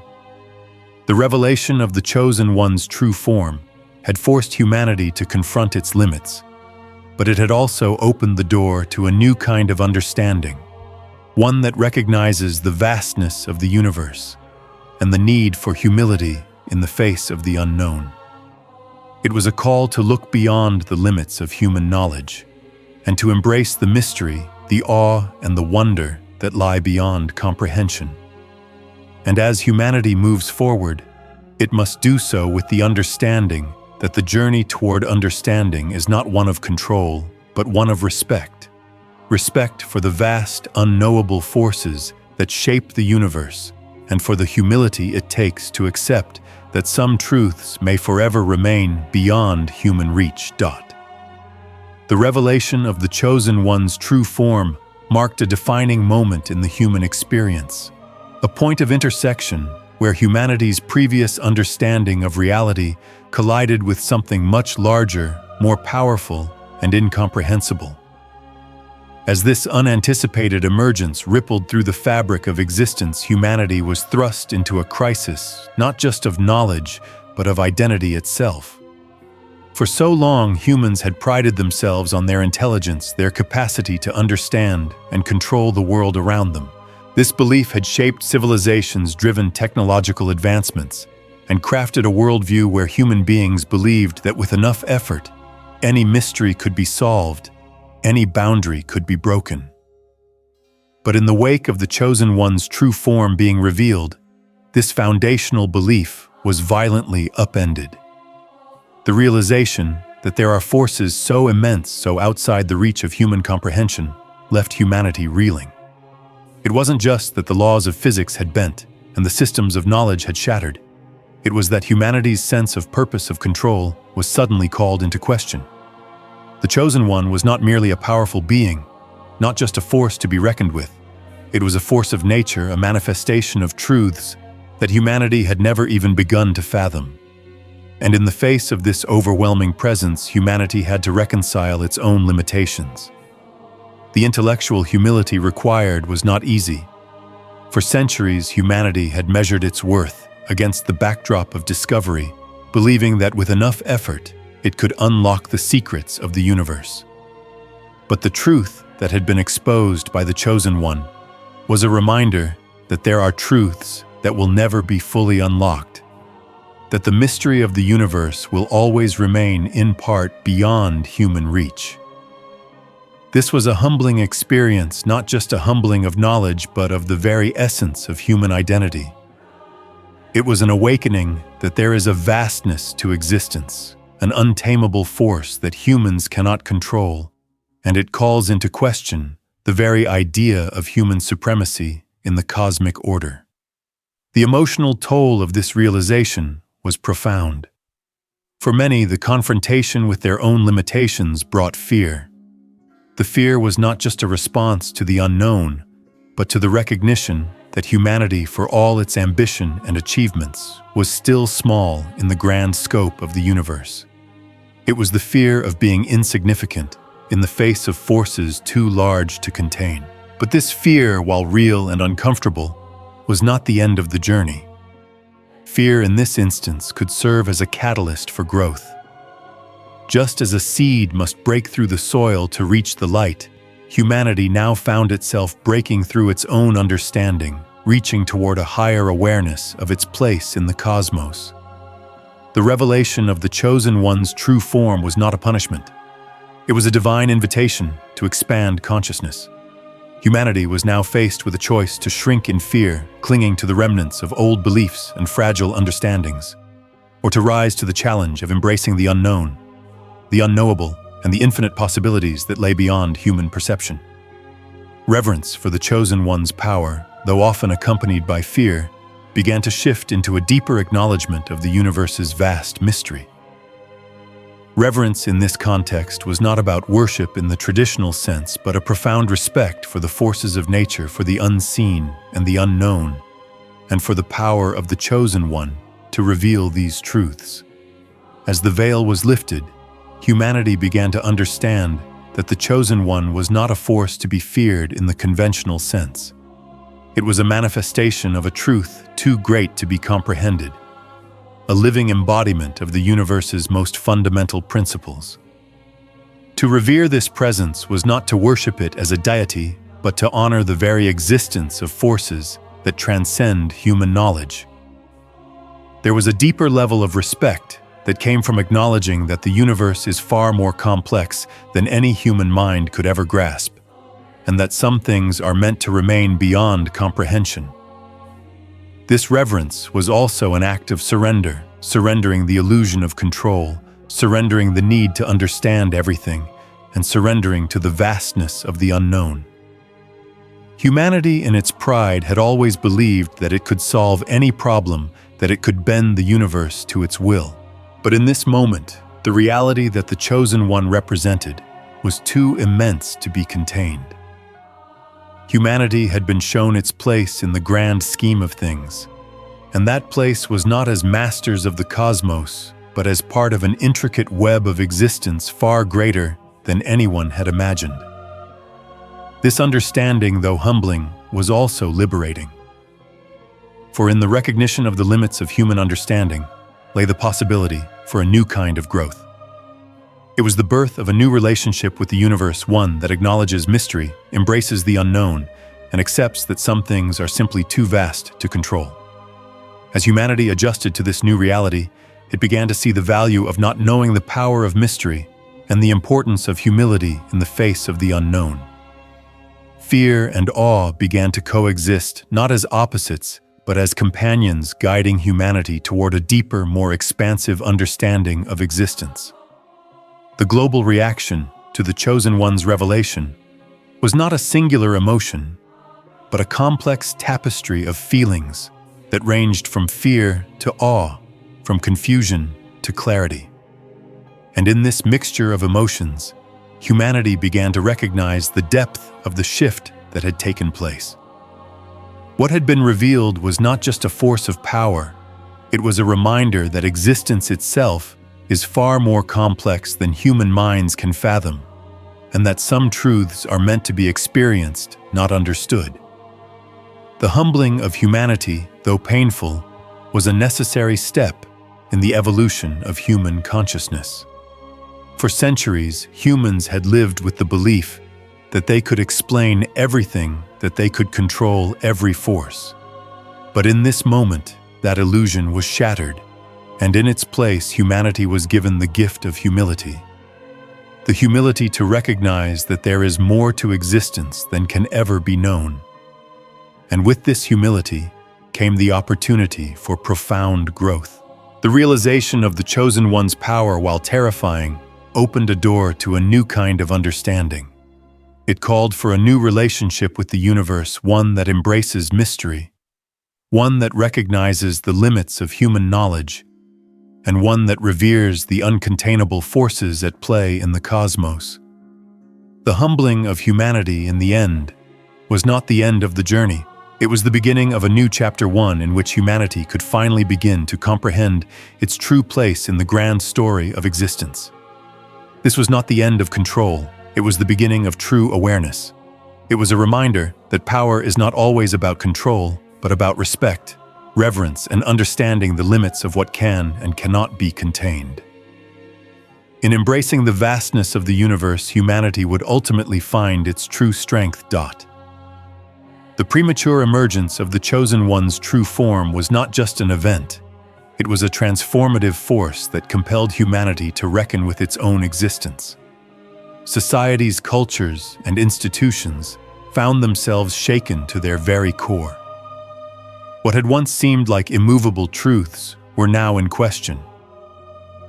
The revelation of the Chosen One's true form had forced humanity to confront its limits, but it had also opened the door to a new kind of understanding, one that recognizes the vastness of the universe and the need for humility in the face of the unknown. It was a call to look beyond the limits of human knowledge and to embrace the mystery, the awe, and the wonder that lie beyond comprehension. And as humanity moves forward, it must do so with the understanding that the journey toward understanding is not one of control, but one of respect. Respect for the vast, unknowable forces that shape the universe, and for the humility it takes to accept that some truths may forever remain beyond human reach. The revelation of the Chosen One's true form marked a defining moment in the human experience, a point of intersection where humanity's previous understanding of reality collided with something much larger, more powerful, and incomprehensible. As this unanticipated emergence rippled through the fabric of existence, humanity was thrust into a crisis, not just of knowledge, but of identity itself. For so long, humans had prided themselves on their intelligence, their capacity to understand and control the world around them. This belief had shaped civilizations, driven technological advancements, and crafted a worldview where human beings believed that with enough effort, any mystery could be solved, any boundary could be broken. But in the wake of the Chosen One's true form being revealed, this foundational belief was violently upended. The realization that there are forces so immense, so outside the reach of human comprehension, left humanity reeling. It wasn't just that the laws of physics had bent and the systems of knowledge had shattered. It was that humanity's sense of purpose, of control, was suddenly called into question. The Chosen One was not merely a powerful being, not just a force to be reckoned with. It was a force of nature, a manifestation of truths that humanity had never even begun to fathom. And in the face of this overwhelming presence, humanity had to reconcile its own limitations. The intellectual humility required was not easy. For centuries, humanity had measured its worth against the backdrop of discovery, believing that with enough effort, it could unlock the secrets of the universe. But the truth that had been exposed by the Chosen One was a reminder that there are truths that will never be fully unlocked. that the mystery of the universe will always remain in part beyond human reach. This was a humbling experience, not just a humbling of knowledge, but of the very essence of human identity. It was an awakening that there is a vastness to existence, an untamable force that humans cannot control, and it calls into question the very idea of human supremacy in the cosmic order. The emotional toll of this realization was profound. For many, the confrontation with their own limitations brought fear. The fear was not just a response to the unknown, but to the recognition that humanity, for all its ambition and achievements, was still small in the grand scope of the universe. It was the fear of being insignificant in the face of forces too large to contain. But this fear, while real and uncomfortable, was not the end of the journey. Fear in this instance could serve as a catalyst for growth. Just as a seed must break through the soil to reach the light, humanity now found itself breaking through its own understanding, reaching toward a higher awareness of its place in the cosmos. The revelation of the Chosen One's true form was not a punishment. It was a divine invitation to expand consciousness. Humanity was now faced with a choice to shrink in fear, clinging to the remnants of old beliefs and fragile understandings, or to rise to the challenge of embracing the unknown, the unknowable, and the infinite possibilities that lay beyond human perception. Reverence for the Chosen One's power, though often accompanied by fear, began to shift into a deeper acknowledgement of the universe's vast mystery. Reverence in this context was not about worship in the traditional sense, but a profound respect for the forces of nature, for the unseen and the unknown, and for the power of the Chosen One to reveal these truths. As the veil was lifted, humanity began to understand that the Chosen One was not a force to be feared in the conventional sense. It was a manifestation of a truth too great to be comprehended, a living embodiment of the universe's most fundamental principles. To revere this presence was not to worship it as a deity, but to honor the very existence of forces that transcend human knowledge. There was a deeper level of respect that came from acknowledging that the universe is far more complex than any human mind could ever grasp, and that some things are meant to remain beyond comprehension. This reverence was also an act of surrender, surrendering the illusion of control, surrendering the need to understand everything, and surrendering to the vastness of the unknown. Humanity, in its pride, had always believed that it could solve any problem, that it could bend the universe to its will. But in this moment, the reality that the Chosen One represented was too immense to be contained. Humanity had been shown its place in the grand scheme of things, and that place was not as masters of the cosmos, but as part of an intricate web of existence far greater than anyone had imagined. This understanding, though humbling, was also liberating. For in the recognition of the limits of human understanding lay the possibility for a new kind of growth. It was the birth of a new relationship with the universe, one that acknowledges mystery, embraces the unknown, and accepts that some things are simply too vast to control. As humanity adjusted to this new reality, it began to see the value of not knowing the power of mystery and the importance of humility in the face of the unknown. Fear and awe began to coexist, not as opposites, but as companions guiding humanity toward a deeper, more expansive understanding of existence. The global reaction to the Chosen One's revelation was not a singular emotion, but a complex tapestry of feelings that ranged from fear to awe, from confusion to clarity. And in this mixture of emotions, humanity began to recognize the depth of the shift that had taken place. What had been revealed was not just a force of power, it was a reminder that existence itself is far more complex than human minds can fathom, and that some truths are meant to be experienced, not understood. The humbling of humanity, though painful, was a necessary step in the evolution of human consciousness. For centuries, humans had lived with the belief that they could explain everything, that they could control every force. But in this moment, that illusion was shattered. And in its place, humanity was given the gift of humility. The humility to recognize that there is more to existence than can ever be known. And with this humility came the opportunity for profound growth. The realization of the Chosen One's power, while terrifying, opened a door to a new kind of understanding. It called for a new relationship with the universe, one that embraces mystery, one that recognizes the limits of human knowledge, and one that reveres the uncontainable forces at play in the cosmos. The humbling of humanity in the end was not the end of the journey. It was the beginning of a new chapter 1 in which humanity could finally begin to comprehend its true place in the grand story of existence. This was not the end of control, it was the beginning of true awareness. It was a reminder that power is not always about control, but about respect, reverence, and understanding the limits of what can and cannot be contained. In embracing the vastness of the universe, humanity would ultimately find its true strength. The premature emergence of the Chosen One's true form was not just an event. It was a transformative force that compelled humanity to reckon with its own existence. Societies, cultures, and institutions found themselves shaken to their very core. What had once seemed like immovable truths were now in question.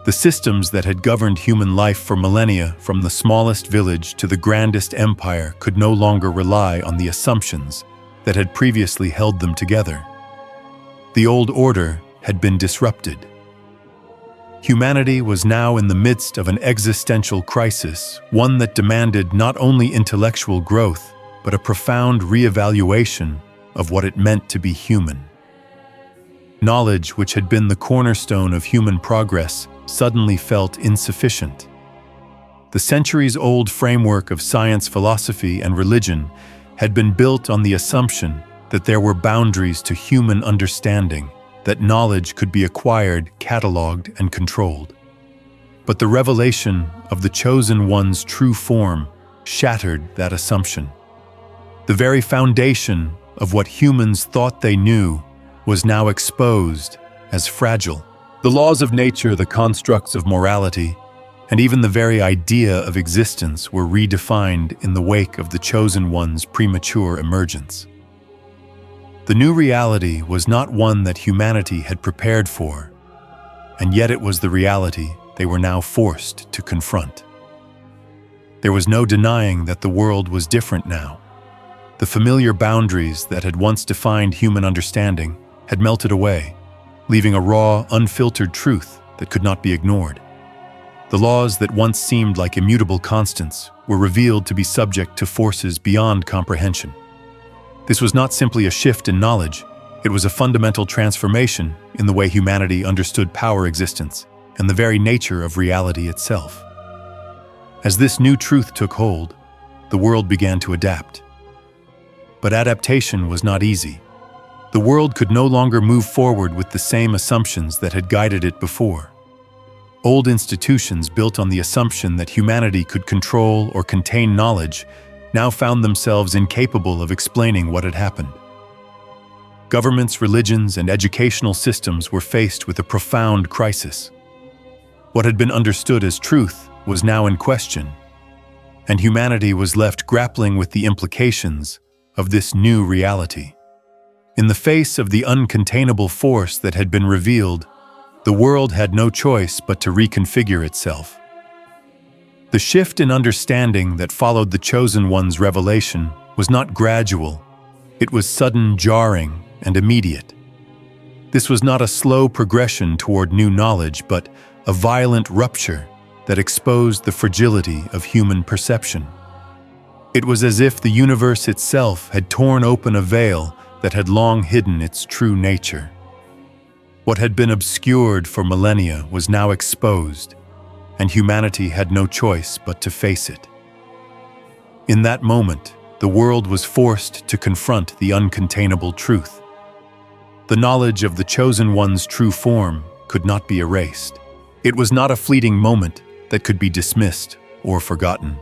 The systems that had governed human life for millennia, from the smallest village to the grandest empire, could no longer rely on the assumptions that had previously held them together. The old order had been disrupted. Humanity was now in the midst of an existential crisis, one that demanded not only intellectual growth, but a profound reevaluation of what it meant to be human. Knowledge, which had been the cornerstone of human progress, suddenly felt insufficient. The centuries-old framework of science, philosophy, and religion had been built on the assumption that there were boundaries to human understanding, that knowledge could be acquired, catalogued, and controlled. But the revelation of the Chosen One's true form shattered that assumption. The very foundation of what humans thought they knew was now exposed as fragile. The laws of nature, the constructs of morality, and even the very idea of existence were redefined in the wake of the Chosen One's premature emergence. The new reality was not one that humanity had prepared for, and yet it was the reality they were now forced to confront. There was no denying that the world was different now. The familiar boundaries that had once defined human understanding had melted away, leaving a raw, unfiltered truth that could not be ignored. The laws that once seemed like immutable constants were revealed to be subject to forces beyond comprehension. This was not simply a shift in knowledge, it was a fundamental transformation in the way humanity understood power, existence, and the very nature of reality itself. As this new truth took hold, the world began to adapt. But adaptation was not easy. The world could no longer move forward with the same assumptions that had guided it before. Old institutions built on the assumption that humanity could control or contain knowledge now found themselves incapable of explaining what had happened. Governments, religions, and educational systems were faced with a profound crisis. What had been understood as truth was now in question, and humanity was left grappling with the implications of this new reality. In the face of the uncontainable force that had been revealed, the world had no choice but to reconfigure itself. The shift in understanding that followed the Chosen One's revelation was not gradual, it was sudden, jarring, and immediate. This was not a slow progression toward new knowledge, but a violent rupture that exposed the fragility of human perception. It was as if the universe itself had torn open a veil that had long hidden its true nature. What had been obscured for millennia was now exposed, and humanity had no choice but to face it. In that moment, the world was forced to confront the uncontainable truth. The knowledge of the Chosen One's true form could not be erased. It was not a fleeting moment that could be dismissed or forgotten.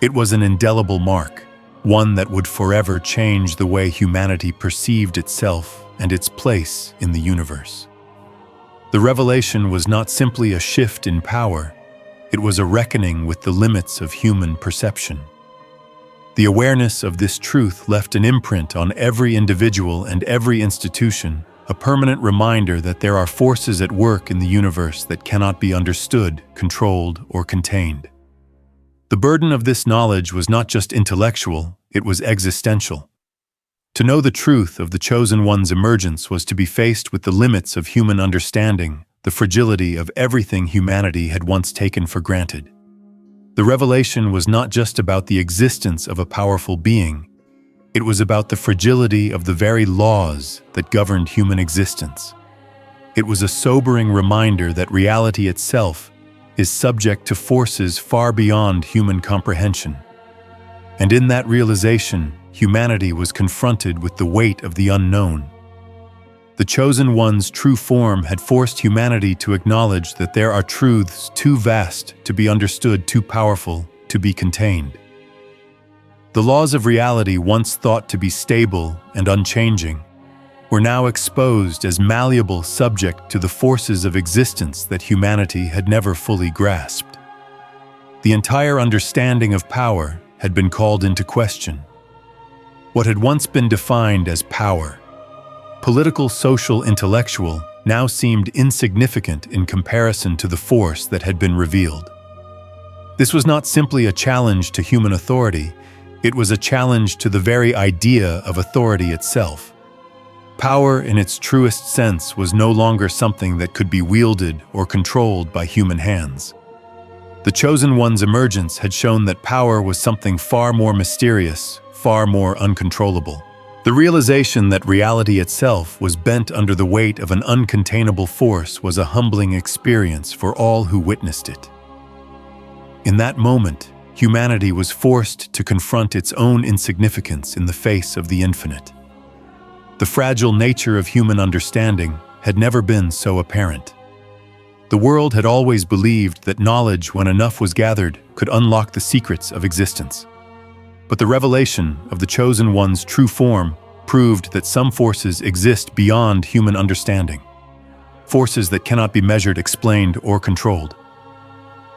It was an indelible mark, one that would forever change the way humanity perceived itself and its place in the universe. The revelation was not simply a shift in power, it was a reckoning with the limits of human perception. The awareness of this truth left an imprint on every individual and every institution, a permanent reminder that there are forces at work in the universe that cannot be understood, controlled, or contained. The burden of this knowledge was not just intellectual, it was existential. To know the truth of the Chosen One's emergence was to be faced with the limits of human understanding, the fragility of everything humanity had once taken for granted. The revelation was not just about the existence of a powerful being, it was about the fragility of the very laws that governed human existence. It was a sobering reminder that reality itself is subject to forces far beyond human comprehension. And in that realization, humanity was confronted with the weight of the unknown. The Chosen One's true form had forced humanity to acknowledge that there are truths too vast to be understood, too powerful to be contained. The laws of reality, once thought to be stable and unchanging, were now exposed as malleable, subject to the forces of existence that humanity had never fully grasped. The entire understanding of power had been called into question. What had once been defined as power, political, social, intellectual, now seemed insignificant in comparison to the force that had been revealed. This was not simply a challenge to human authority, it was a challenge to the very idea of authority itself. Power in its truest sense was no longer something that could be wielded or controlled by human hands. The Chosen One's emergence had shown that power was something far more mysterious, far more uncontrollable. The realization that reality itself was bent under the weight of an uncontainable force was a humbling experience for all who witnessed it. In that moment, humanity was forced to confront its own insignificance in the face of the infinite. The fragile nature of human understanding had never been so apparent. The world had always believed that knowledge, when enough was gathered, could unlock the secrets of existence. But the revelation of the Chosen One's true form proved that some forces exist beyond human understanding, forces that cannot be measured, explained, or controlled.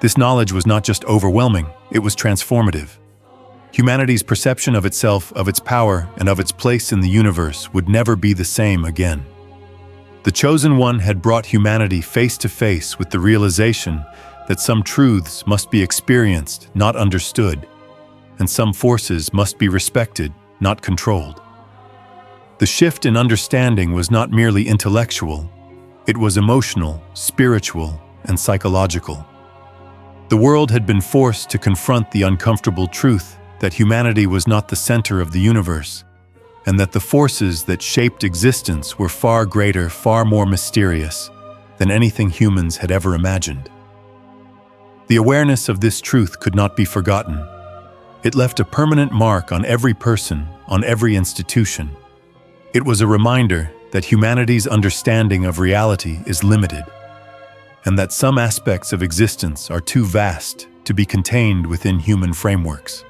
This knowledge was not just overwhelming, it was transformative. Humanity's perception of itself, of its power, and of its place in the universe would never be the same again. The Chosen One had brought humanity face to face with the realization that some truths must be experienced, not understood, and some forces must be respected, not controlled. The shift in understanding was not merely intellectual, it was emotional, spiritual, and psychological. The world had been forced to confront the uncomfortable truth that humanity was not the center of the universe, and that the forces that shaped existence were far greater, far more mysterious than anything humans had ever imagined. The awareness of this truth could not be forgotten. It left a permanent mark on every person, on every institution. It was a reminder that humanity's understanding of reality is limited, and that some aspects of existence are too vast to be contained within human frameworks.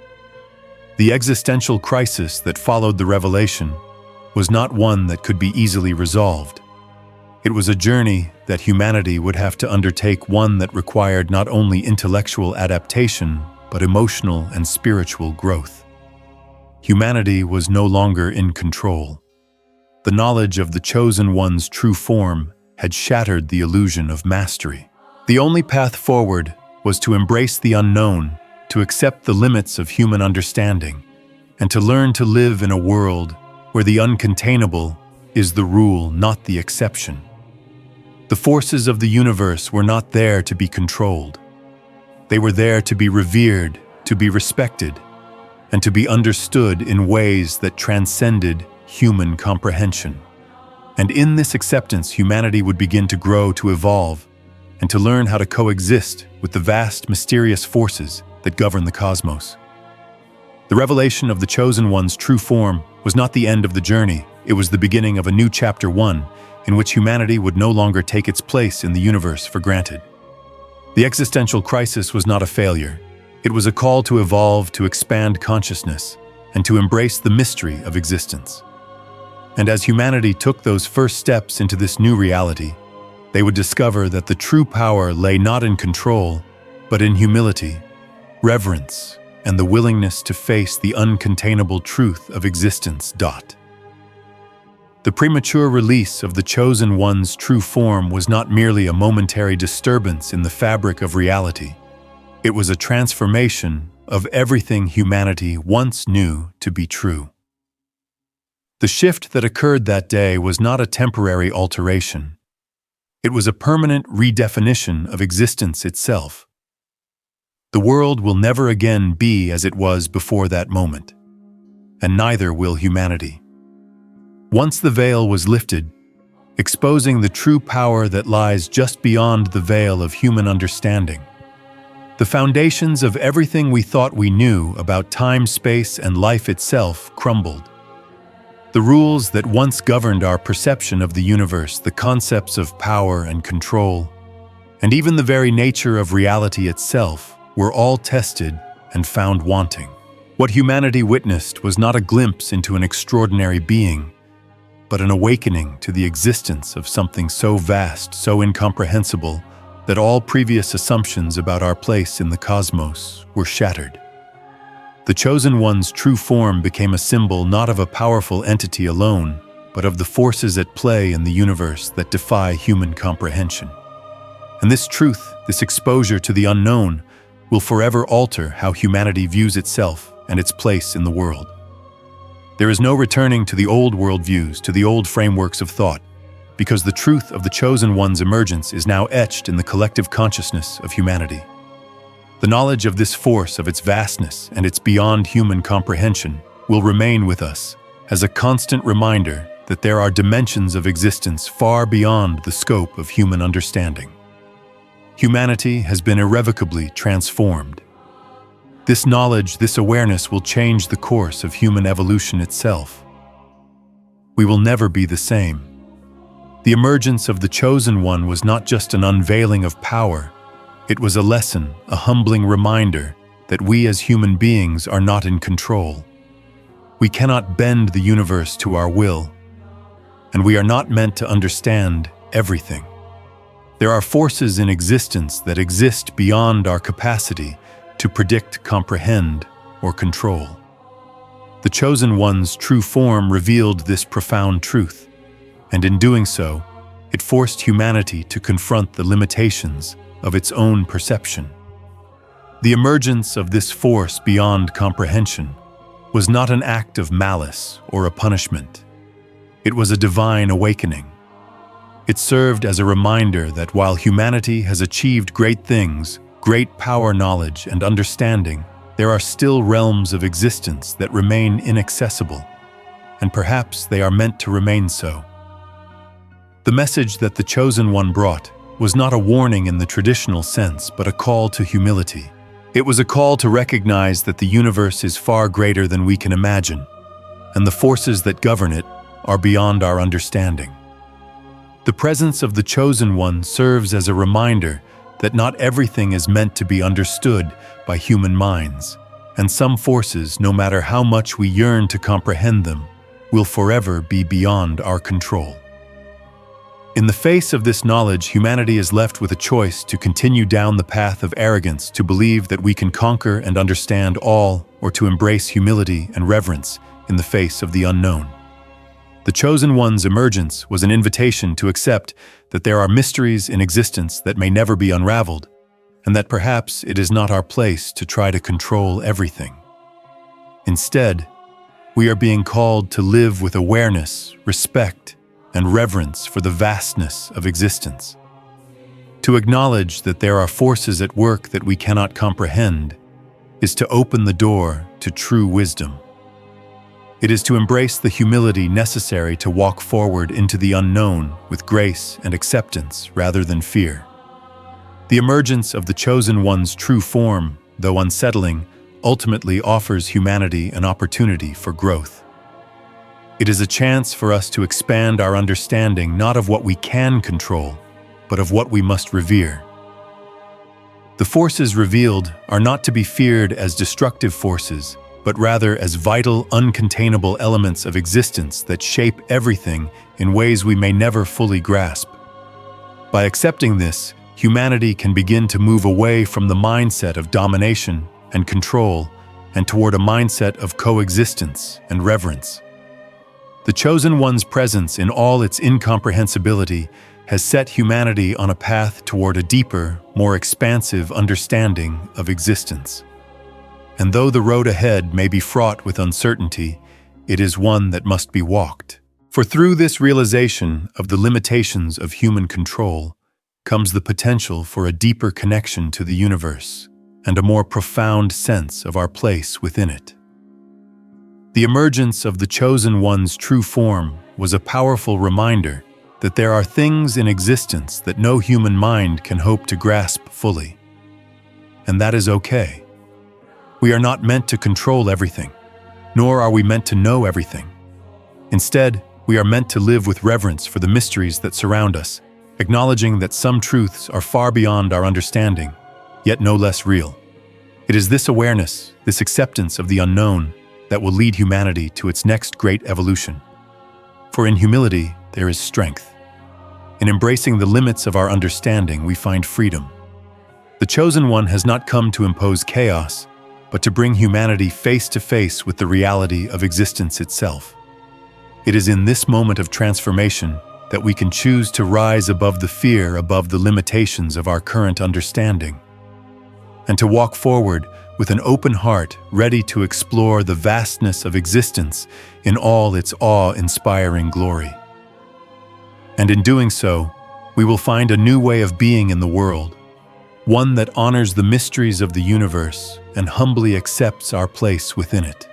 The existential crisis that followed the revelation was not one that could be easily resolved. It was a journey that humanity would have to undertake, one that required not only intellectual adaptation, but emotional and spiritual growth. Humanity was no longer in control. The knowledge of the Chosen One's true form had shattered the illusion of mastery. The only path forward was to embrace the unknown, to accept the limits of human understanding, and to learn to live in a world where the uncontainable is the rule, not the exception. The forces of the universe were not there to be controlled. They were there to be revered, to be respected, and to be understood in ways that transcended human comprehension. And in this acceptance, humanity would begin to grow, to evolve, and to learn how to coexist with the vast, mysterious forces that govern the cosmos. The revelation of the Chosen One's true form was not the end of the journey, it was the beginning of a new chapter 1, in which humanity would no longer take its place in the universe for granted. The existential crisis was not a failure. It was a call to evolve, to expand consciousness, and to embrace the mystery of existence. And as humanity took those first steps into this new reality, they would discover that the true power lay not in control, but in humility, reverence, and the willingness to face the uncontainable truth of existence. The premature release of the Chosen One's true form was not merely a momentary disturbance in the fabric of reality. It was a transformation of everything humanity once knew to be true. The shift that occurred that day was not a temporary alteration. It was a permanent redefinition of existence itself. The world will never again be as it was before that moment, and neither will humanity. Once the veil was lifted, exposing the true power that lies just beyond the veil of human understanding, the foundations of everything we thought we knew about time, space, and life itself crumbled. The rules that once governed our perception of the universe, the concepts of power and control, and even the very nature of reality itself, were all tested and found wanting. What humanity witnessed was not a glimpse into an extraordinary being, but an awakening to the existence of something so vast, so incomprehensible, that all previous assumptions about our place in the cosmos were shattered. The Chosen One's true form became a symbol not of a powerful entity alone, but of the forces at play in the universe that defy human comprehension. And this truth, this exposure to the unknown, will forever alter how humanity views itself and its place in the world. There is no returning to the old worldviews, to the old frameworks of thought, because the truth of the Chosen One's emergence is now etched in the collective consciousness of humanity. The knowledge of this force, of its vastness and its beyond human comprehension, will remain with us as a constant reminder that there are dimensions of existence far beyond the scope of human understanding. Humanity has been irrevocably transformed. This knowledge, this awareness will change the course of human evolution itself. We will never be the same. The emergence of the Chosen One was not just an unveiling of power. It was a lesson, a humbling reminder that we as human beings are not in control. We cannot bend the universe to our will, and we are not meant to understand everything. There are forces in existence that exist beyond our capacity to predict, comprehend, or control. The Chosen One's true form revealed this profound truth, and in doing so, it forced humanity to confront the limitations of its own perception. The emergence of this force beyond comprehension was not an act of malice or a punishment. It was a divine awakening. It served as a reminder that while humanity has achieved great things, great power, knowledge, and understanding, there are still realms of existence that remain inaccessible, and perhaps they are meant to remain so. The message that the Chosen One brought was not a warning in the traditional sense, but a call to humility. It was a call to recognize that the universe is far greater than we can imagine, and the forces that govern it are beyond our understanding. The presence of the Chosen One serves as a reminder that not everything is meant to be understood by human minds, and some forces, no matter how much we yearn to comprehend them, will forever be beyond our control. In the face of this knowledge, humanity is left with a choice to continue down the path of arrogance, to believe that we can conquer and understand all, or to embrace humility and reverence in the face of the unknown. The Chosen One's emergence was an invitation to accept that there are mysteries in existence that may never be unraveled, and that perhaps it is not our place to try to control everything. Instead, we are being called to live with awareness, respect, and reverence for the vastness of existence. To acknowledge that there are forces at work that we cannot comprehend is to open the door to true wisdom. It is to embrace the humility necessary to walk forward into the unknown with grace and acceptance rather than fear. The emergence of the Chosen One's true form, though unsettling, ultimately offers humanity an opportunity for growth. It is a chance for us to expand our understanding not of what we can control, but of what we must revere. The forces revealed are not to be feared as destructive forces, but rather as vital, uncontainable elements of existence that shape everything in ways we may never fully grasp. By accepting this, humanity can begin to move away from the mindset of domination and control and toward a mindset of coexistence and reverence. The Chosen One's presence in all its incomprehensibility has set humanity on a path toward a deeper, more expansive understanding of existence. And though the road ahead may be fraught with uncertainty, it is one that must be walked. For through this realization of the limitations of human control comes the potential for a deeper connection to the universe and a more profound sense of our place within it. The emergence of the Chosen One's true form was a powerful reminder that there are things in existence that no human mind can hope to grasp fully. And that is okay. We are not meant to control everything, nor are we meant to know everything. Instead, we are meant to live with reverence for the mysteries that surround us, acknowledging that some truths are far beyond our understanding, yet no less real. It is this awareness, this acceptance of the unknown, that will lead humanity to its next great evolution. For in humility, there is strength. In embracing the limits of our understanding, we find freedom. The Chosen One has not come to impose chaos, but to bring humanity face to face with the reality of existence itself. It is in this moment of transformation that we can choose to rise above the fear, above the limitations of our current understanding, and to walk forward with an open heart, ready to explore the vastness of existence in all its awe-inspiring glory. And in doing so, we will find a new way of being in the world, one that honors the mysteries of the universe and humbly accepts our place within it.